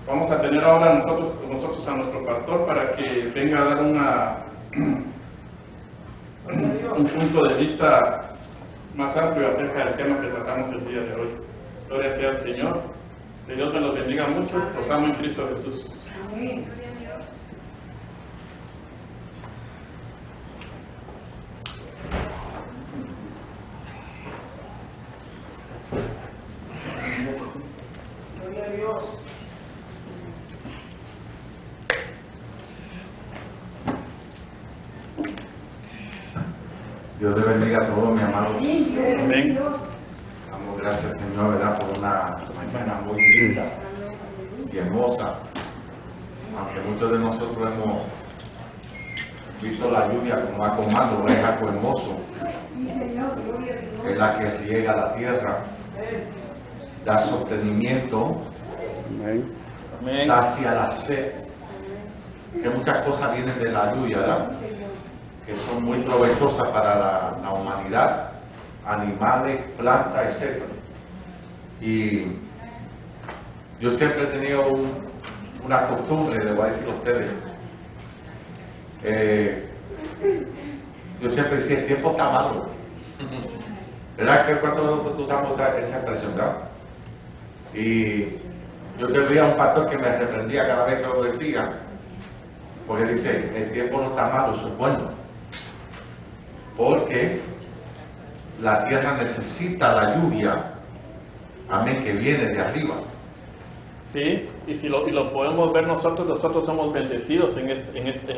Vamos a tener ahora nosotros a nuestro pastor para que venga a dar un punto de vista más amplio acerca del tema que tratamos el día de hoy. Gloria sea al Señor. Que Dios me los bendiga mucho. Los amo en Cristo Jesús. Amén. Gloria a Dios. Dios le bendiga a todos, mi amado. Amén. Damos gracias, Señor, ¿verdad? Por una mañana muy linda y hermosa. Aunque muchos de nosotros hemos visto la lluvia como a comando, es algo hermoso. Es la que riega la tierra, da sostenimiento, Amén. sacia la sed. Que muchas cosas vienen de la lluvia, ¿verdad? Que son muy provechosas para la humanidad, animales, plantas, etc. Y yo siempre he tenido una costumbre, les voy a decir a ustedes, yo siempre decía, el tiempo está malo. ¿Verdad que cuando nosotros usamos esa expresión, verdad? Y yo te veía a un pastor que me reprendía cada vez que lo decía, porque dice, el tiempo no está malo, eso es bueno. Porque la tierra necesita la lluvia, amén, que viene de arriba. Sí, y lo podemos ver nosotros somos bendecidos en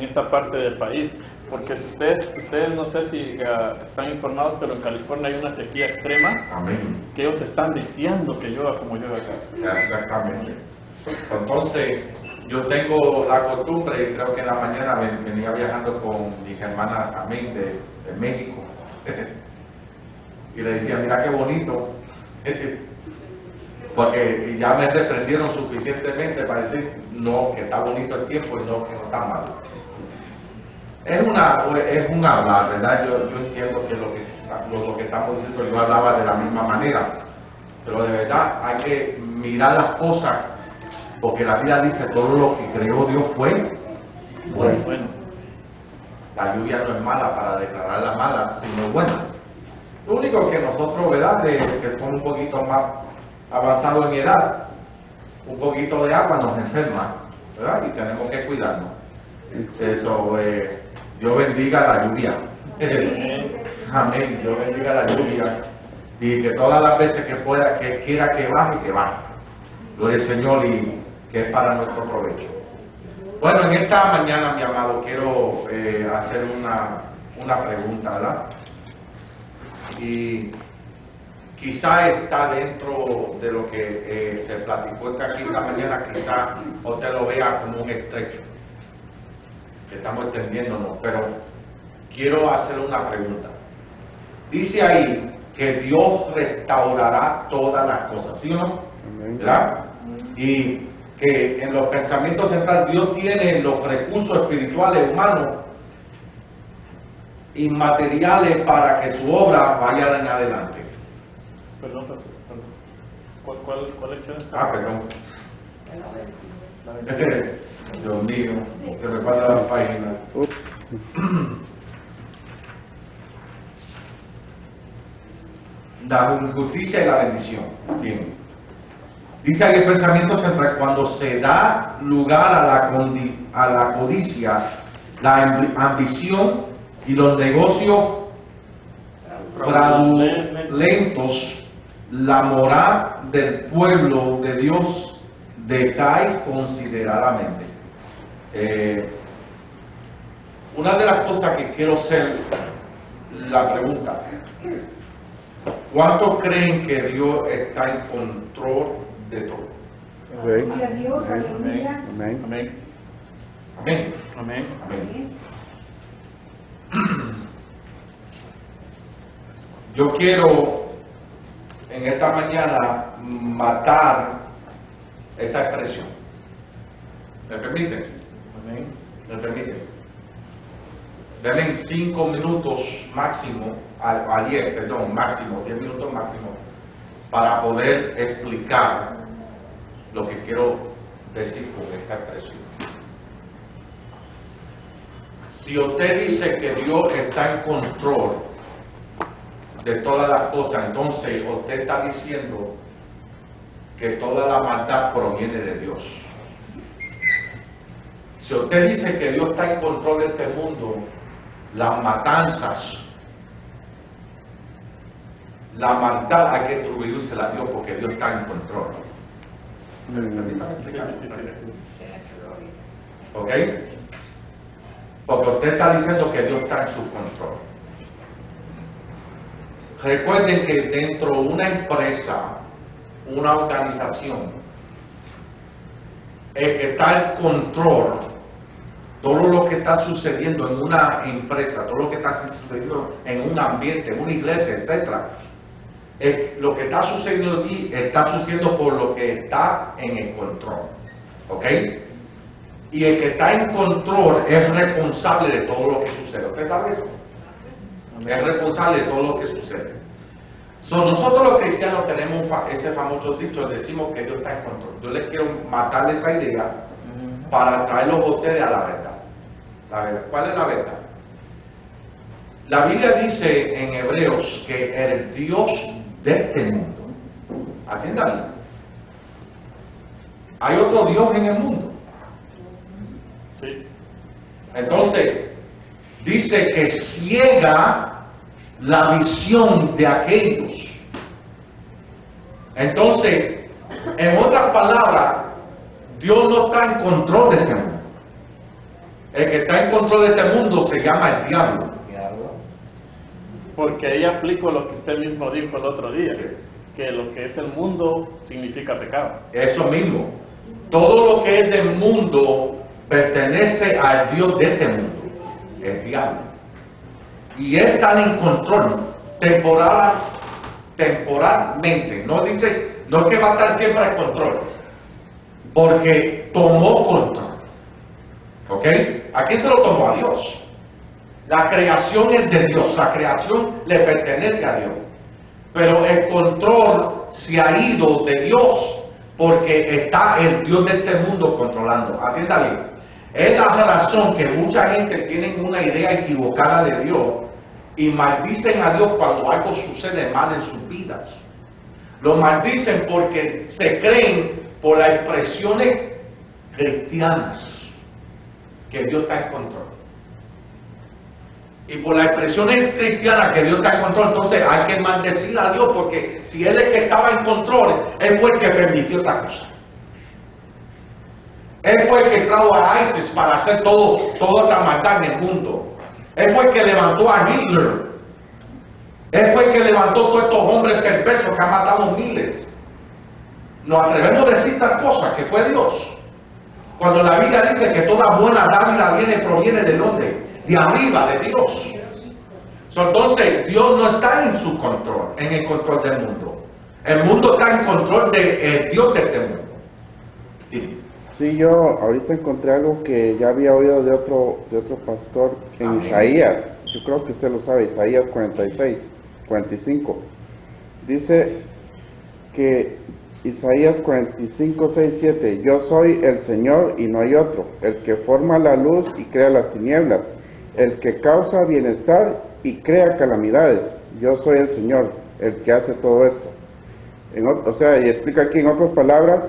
esta parte del país, porque ustedes no sé si están informados, pero en California hay una sequía extrema, Amén. que ellos están deseando que llueva como llueve acá. Exactamente. Entonces, yo tengo la costumbre, y creo que en la mañana venía viajando con mis hermanas, amén, de México, y le decía, mira qué bonito, porque ya me reprendieron suficientemente para decir, no, que está bonito el tiempo y no, que no está malo. Es un hablar, ¿verdad? Yo entiendo que lo que estamos diciendo, yo hablaba de la misma manera, pero de verdad hay que mirar las cosas, porque la Biblia dice, todo lo que creó Dios fue bueno. La lluvia no es mala para declararla mala, sino buena. Lo único que nosotros, ¿verdad?, que somos un poquito más avanzados en edad, un poquito de agua nos enferma, ¿verdad? Y tenemos que cuidarnos. Eso, Dios bendiga la lluvia. Amén. Dios bendiga la lluvia. y que todas las veces que pueda, que quiera que baje, gloria al Señor, y que es para nuestro provecho. Bueno, en esta mañana, mi amado, quiero hacer una pregunta, ¿verdad? Y quizá está dentro de lo que se platicó aquí esta mañana, quizá usted lo vea como un estrecho, que estamos extendiéndonos, pero quiero hacer una pregunta. Dice ahí que Dios restaurará todas las cosas, ¿sí o no? ¿Verdad? Y que en los pensamientos centrales Dios tiene los recursos espirituales, humanos, inmateriales para que su obra vaya en adelante. Perdón. ¿Cuál lección está? Ah, perdón. Dios mío, que me falta la página. La justicia y la bendición. Bien. Dice ahí el pensamiento central, cuando se da lugar a la codicia, la ambición y los negocios fraudulentos, la moral del pueblo de Dios decae considerablemente. Una de las cosas que quiero hacer la pregunta: ¿cuántos creen que Dios está en control de todo? Amén. Gloria a Dios, Amén. aleluya. Amén. Amén. Amén. Amén. Amén. Yo quiero en esta mañana matar esa expresión. ¿Me permiten? Amén. ¿Me permiten? Denle 5 minutos máximo, a 10, perdón, máximo, 10 minutos máximo, para poder explicar lo que quiero decir con esta expresión. Si usted dice que Dios está en control de todas las cosas, entonces usted está diciendo que toda la maldad proviene de Dios. Si usted dice que Dios está en control de este mundo, las matanzas, la maldad hay que atribuírsela a Dios porque Dios está en control. ¿Ok? Porque usted está diciendo que Dios está en su control. Recuerden que dentro de una empresa, una organización, el que está en control, todo lo que está sucediendo en una empresa, todo lo que está sucediendo en un ambiente, en una iglesia, etc., lo que está sucediendo aquí está sucediendo por lo que está en el control. ¿Ok? Y el que está en control es responsable de todo lo que sucede. ¿Usted sabe eso? Es responsable de todo lo que sucede. Nosotros los cristianos tenemos ese famoso dicho, decimos que Dios está en control. Yo les quiero matar esa idea para traerlos a ustedes a la verdad. La verdad. ¿Cuál es la verdad? La Biblia dice en Hebreos que el Dios de este mundo, atienda bien, hay otro Dios en el mundo. Sí. Entonces, dice que ciega la visión de aquellos. Entonces, en otras palabras, Dios no está en control de este mundo. El que está en control de este mundo se llama el diablo. Porque ahí aplico lo que usted mismo dijo el otro día, que lo que es el mundo significa pecado. Eso mismo. Todo lo que es del mundo pertenece al Dios de este mundo, el diablo. Y él está en control, temporalmente. No dice, no es que va a estar siempre en control, porque tomó control. ¿Ok? ¿A quién se lo tomó? A Dios. La creación es de Dios, la creación le pertenece a Dios. Pero el control se ha ido de Dios porque está el Dios de este mundo controlando. Atienda bien. Es la razón que mucha gente tiene una idea equivocada de Dios y maldicen a Dios cuando algo sucede mal en sus vidas. Lo maldicen porque se creen por las expresiones cristianas que Dios está en control. Y por la expresión cristiana que Dios está en control, entonces hay que maldecir a Dios, porque si Él es el que estaba en control, Él fue el que permitió esta cosa. Él fue el que trajo a ISIS para hacer toda esta maldad en el mundo. Él fue el que levantó a Hitler. Él fue el que levantó todos estos hombres perversos que han matado miles. Nos atrevemos a decir estas cosas, que fue Dios. Cuando la Biblia dice que toda buena dádiva proviene ¿de dónde? De arriba, de Dios. Entonces, Dios no está en su control, en el control del mundo. El mundo está en control de Dios de este mundo. Sí, yo ahorita encontré algo que ya había oído de otro pastor en Isaías. Yo creo que usted lo sabe, Isaías 45. Dice que Isaías 45, 6, 7, yo soy el Señor y no hay otro, el que forma la luz y crea las tinieblas, el que causa bienestar y crea calamidades. Yo soy el Señor, el que hace todo esto. O sea, y explica aquí en otras palabras,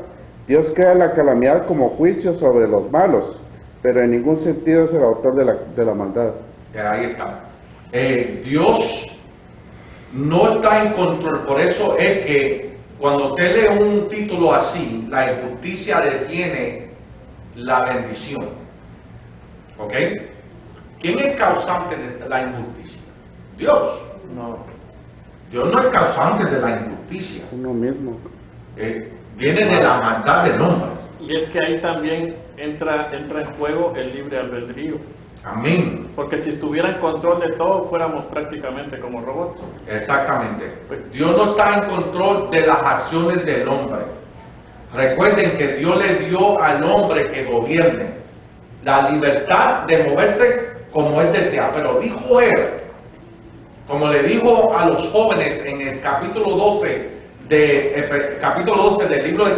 Dios crea la calamidad como juicio sobre los malos, pero en ningún sentido es el autor de la maldad. Ahí está. Dios no está en control, por eso es que cuando usted lee un título así, la injusticia detiene la bendición. ¿Ok? ¿Quién es causante de la injusticia? Dios. No. Dios no es causante de la injusticia. Uno mismo. Viene de la maldad del hombre. Y es que ahí también entra en juego el libre albedrío. Amén. Porque si estuviera en control de todo, fuéramos prácticamente como robots. Exactamente. Dios no está en control de las acciones del hombre. Recuerden que Dios le dio al hombre que gobierne la libertad de moverse como él desea. Pero dijo él, como le dijo a los jóvenes en el capítulo 12 del libro de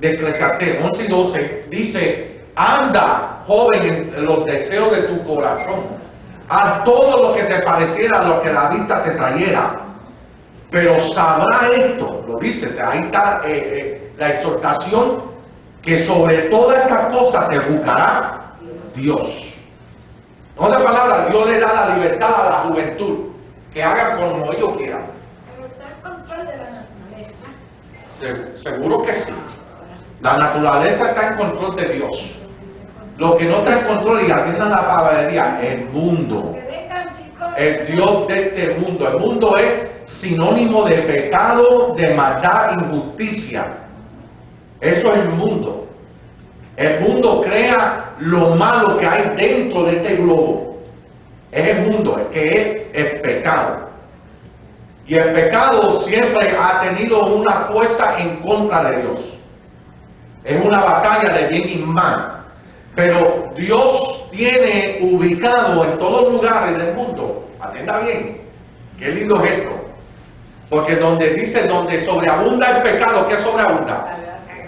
Eclesiastés 11 y 12, dice: anda, joven, en los deseos de tu corazón, haz todo lo que te pareciera, lo que la vista te trayera, pero sabrá esto, lo dice, ahí está la exhortación, que sobre todas estas cosas te buscará Dios. En otras palabras, Dios le da la libertad a la juventud, que hagan como ellos quieran. Pero está en control de la naturaleza. Seguro que sí. La naturaleza está en control de Dios. Lo que no está en control, y atiendan la palabrería, el mundo. El Dios de este mundo. El mundo es sinónimo de pecado, de maldad, injusticia. Eso es el mundo. El mundo crea lo malo que hay dentro de este globo. Es el mundo, que es el pecado. Y el pecado siempre ha tenido una fuerza en contra de Dios. Es una batalla de bien y mal. Pero Dios tiene ubicado en todos los lugares del mundo, atienda bien, qué lindo es esto, porque donde dice, donde sobreabunda el pecado, ¿qué sobreabunda?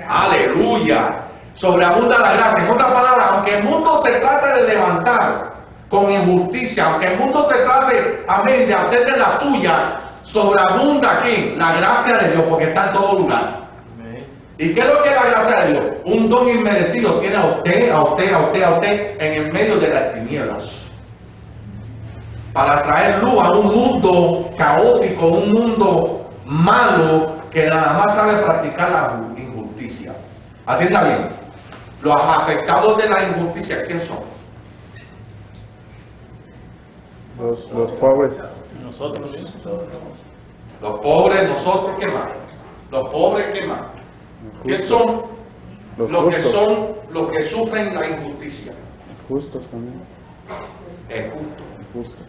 Aleluya, sobreabunda la gracia. En otras palabras, aunque el mundo se trate de levantar con injusticia, aunque el mundo se trate, amén, de hacer de la suya, sobreabunda aquí la gracia de Dios, porque está en todo lugar. ¿Y qué es lo que es la gracia de Dios? Un don inmerecido tiene a usted en el medio de las tinieblas, para traer luz a un mundo caótico, un mundo malo, que nada más sabe practicar la injusticia. Atienda bien, los afectados de la injusticia, ¿quién son? Los pobres. Nosotros mismos. Los pobres, nosotros, ¿qué más? Los pobres, ¿qué más? ¿Qué son? Los que sufren la injusticia. Justos también. El justo. Justo.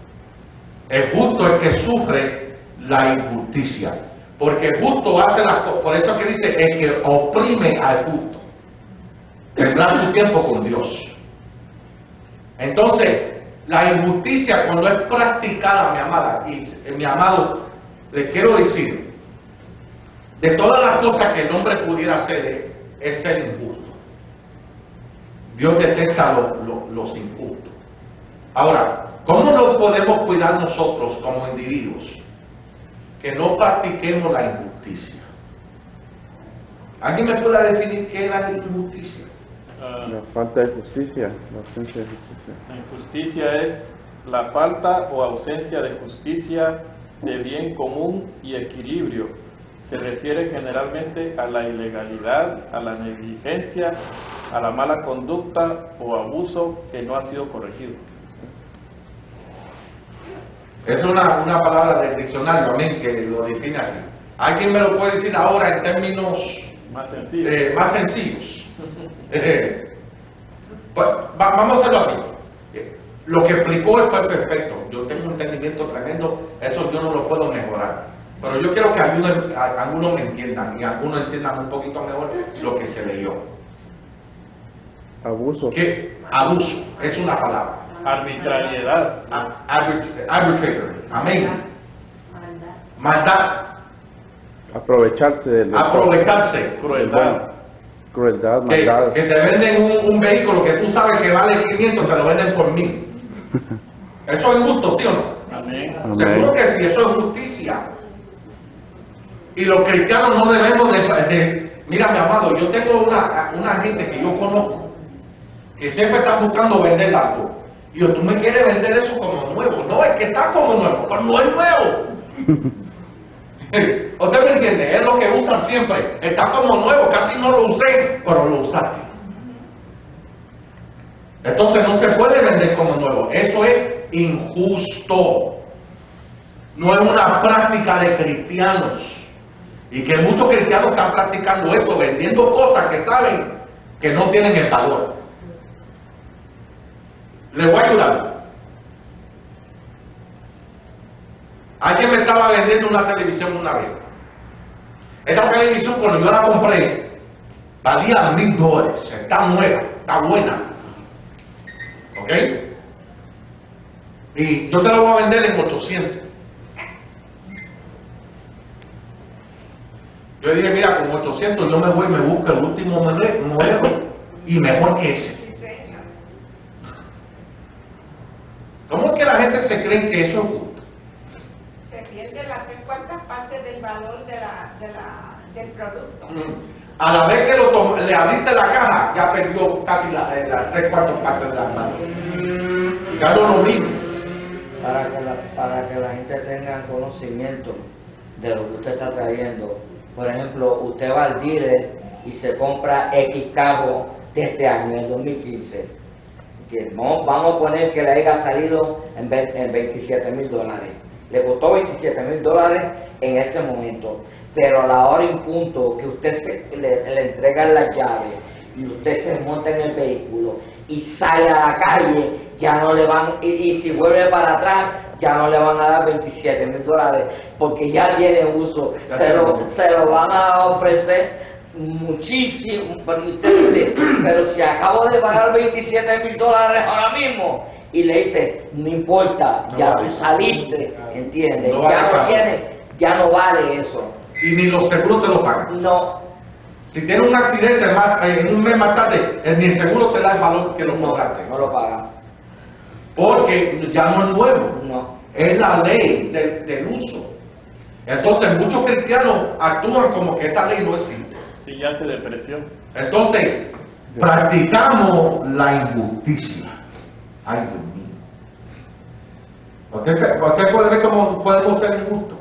El justo es que sufre la injusticia. Porque el justo hace las cosas. Por eso que dice, el que oprime al justo tendrá su tiempo con Dios. Entonces, la injusticia, cuando es practicada, mi amada y mi amado, le quiero decir, de todas las cosas que el hombre pudiera hacer, es ser injusto. Dios detesta los injustos. Ahora, ¿cómo nos podemos cuidar nosotros como individuos? Que no practiquemos la injusticia. ¿Alguien me puede definir qué es la injusticia? La falta de justicia, la ausencia de justicia. La injusticia es la falta o ausencia de justicia, de bien común y equilibrio. Se refiere generalmente a la ilegalidad, a la negligencia, a la mala conducta o abuso que no ha sido corregido. Es una palabra del diccionario, amén, que lo define así. ¿Alguien me lo puede decir ahora en términos Más sencillo. más sencillos? Pues, vamos a hacerlo así. Lo que explicó fue perfecto. Yo tengo un entendimiento tremendo, eso yo no lo puedo mejorar. Pero yo quiero que algunos me entiendan y algunos entiendan un poquito mejor lo que se leyó. Abuso. ¿Qué? Abuso es una palabra. Arbitrariedad. Arbitrary. Amén. Maldad. Aprovecharse de los Aprovecharse. Crueldad. Crueldad, Que maldad. te venden un vehículo que tú sabes que vale 500, te lo venden por 1000. Eso es justo, ¿sí o no? Amén. Amén. Seguro que sí, eso es justicia. Y los cristianos no debemos mira, mi amado, yo tengo una gente que yo conozco que siempre está buscando vender algo. Y yo, tú me quieres vender eso como nuevo. No, es que está como nuevo, pero no es nuevo. ¿Usted me entiende? Es lo que usan siempre. Está como nuevo, casi no lo usé, pero lo usaste. Entonces no se puede vender como nuevo. Eso es injusto. No es una práctica de cristianos. Y que muchos cristianos están practicando esto, vendiendo cosas que saben que no tienen el valor. Les voy a ayudar. Alguien me estaba vendiendo una televisión una vez. Esta televisión, cuando yo la compré, valía $1000. Está nueva, está buena. ¿Ok? Y yo te la voy a vender en 800. Yo dije, mira, con 800 yo me voy y me busco el último modelo y mejor que ese. ¿Cómo es que la gente se cree que eso es justo? Se pierde las 3/4 partes del valor del producto. A la vez que le abriste la caja, ya perdió casi las 3/4 partes de la mano. Ya no lo mismo. Para que la gente tenga conocimiento de lo que usted está trayendo. Por ejemplo, usted va al dealer y se compra X carro de este año, el 2015. Que vamos a poner que le haya salido en $27,000. Le costó $27,000 en este momento. Pero a la hora en punto que usted le entrega las llaves y usted se monta en el vehículo y sale a la calle, ya no le van, y si vuelve para atrás, ya no le van a dar $27,000 porque ya tiene uso. Se lo van a ofrecer muchísimo, pero si acabo de pagar $27,000 ahora mismo, y le dice, no importa, ya tú saliste, ¿entiendes? No vale ya no vale eso. Y ni los seguros te lo pagan. No. Si tienes un accidente en un mes más tarde, ni el seguro te da el valor que lo pagaste. No lo pagan. Porque ya no es nuevo. No. Es la ley del uso. Entonces muchos cristianos actúan como que esa ley no existe. Sí, ya se depreció. Entonces, practicamos la injusticia. Ay, Dios mío. ¿Usted puede ver cómo podemos ser injustos?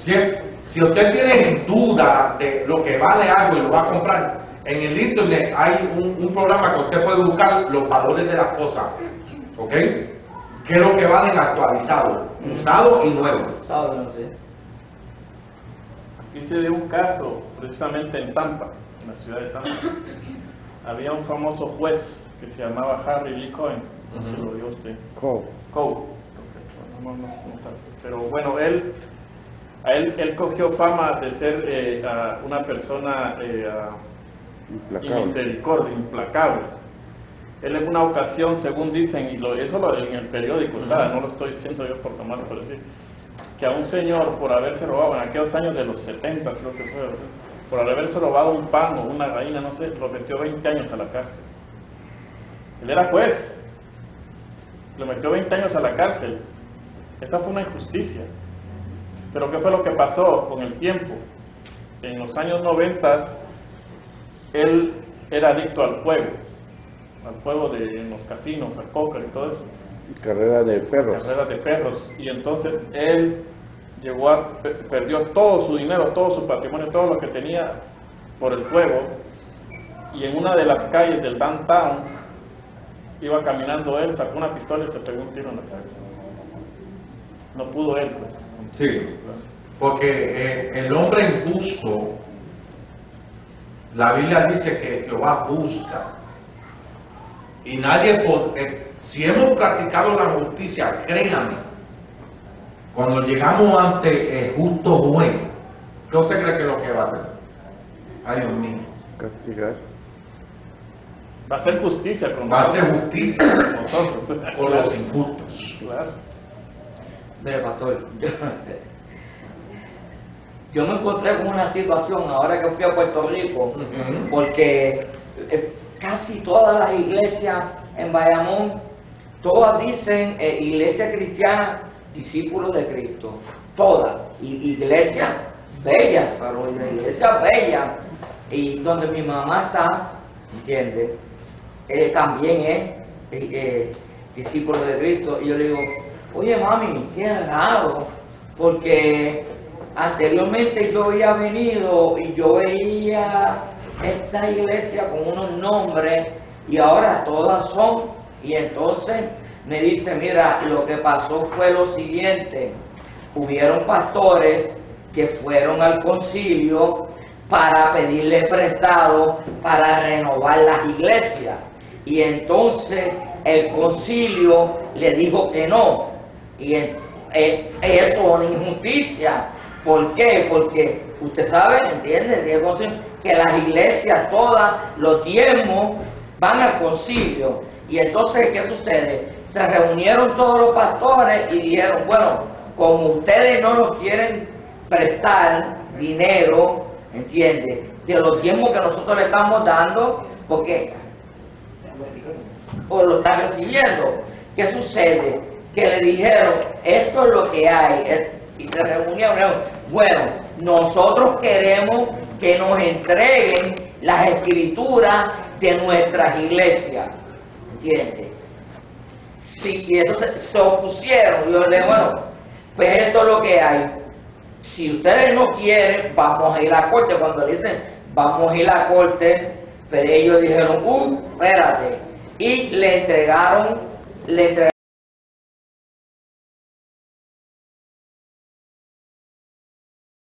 Si usted tiene duda de lo que vale algo y lo va a comprar, en el internet hay un programa que usted puede buscar los valores de las cosas. ¿Ok? ¿Qué es lo que valen actualizado? Usado y nuevo. Aquí se dio un caso precisamente en Tampa, en la ciudad de Tampa. Había un famoso juez que se llamaba Harry Lee Cohen. No se lo dio usted. Coe. No, pero bueno, él cogió fama de ser una persona implacable. Él en una ocasión, según dicen, y eso en el periódico, no lo estoy diciendo yo por tomar por decir, que a un señor por haberse robado, en aquellos años de los 70 creo que fue, por haberse robado un pan o una gallina, no sé, lo metió 20 años a la cárcel. Él era juez, lo metió 20 años a la cárcel. Esa fue una injusticia. Pero ¿qué fue lo que pasó con el tiempo? En los años 90 él era adicto al juego. al juego en los casinos, al póker y todo eso. Carrera de perros. Carreras de perros. Y entonces él perdió todo su dinero, todo su patrimonio, todo lo que tenía por el juego. Y en una de las calles del downtown, iba caminando él, sacó una pistola y se pegó un tiro en la cabeza. No pudo él, pues. Sí, porque el hombre injusto, la Biblia dice que Jehová busca. Y nadie, si hemos practicado la justicia, créanme, cuando llegamos ante el justo juez, ¿qué usted cree que es lo que va a hacer? Ay, Dios mío. Castigar. Va a hacer justicia con Va a hacer justicia nosotros. con los injustos. Claro. Mire, pastor, yo me encontré con una situación ahora que fui a Puerto Rico, porque casi todas las iglesias en Bayamón, todas dicen iglesia cristiana, discípulos de Cristo, todas, iglesias bellas, pero iglesias bellas, y donde mi mamá está, ¿entiendes? También es discípulo de Cristo, y yo le digo, oye mami, qué raro, porque anteriormente yo había venido y yo veía esta iglesia con unos nombres y ahora todas son, y entonces me dice, mira, lo que pasó fue lo siguiente, hubieron pastores que fueron al concilio para pedirle prestado para renovar las iglesias, y entonces el concilio le dijo que no, y eso es una injusticia. ¿Por qué? Porque usted sabe, entiende, que las iglesias todas, los diezmos van al concilio, y entonces ¿qué sucede? Se reunieron todos los pastores y dijeron, bueno, como ustedes no nos quieren prestar dinero, entiende, de los diezmos que nosotros le estamos dando, porque o lo están recibiendo, ¿qué sucede? Que le dijeron, esto es lo que hay, y se reunieron, bueno, nosotros queremos que nos entreguen las escrituras de nuestras iglesias, ¿entiendes? Sí, y eso se opusieron, yo le digo, bueno, pues esto es lo que hay, si ustedes no quieren, vamos a ir a la corte. Cuando dicen, vamos a ir a la corte, pero ellos dijeron, espérate, y le entregaron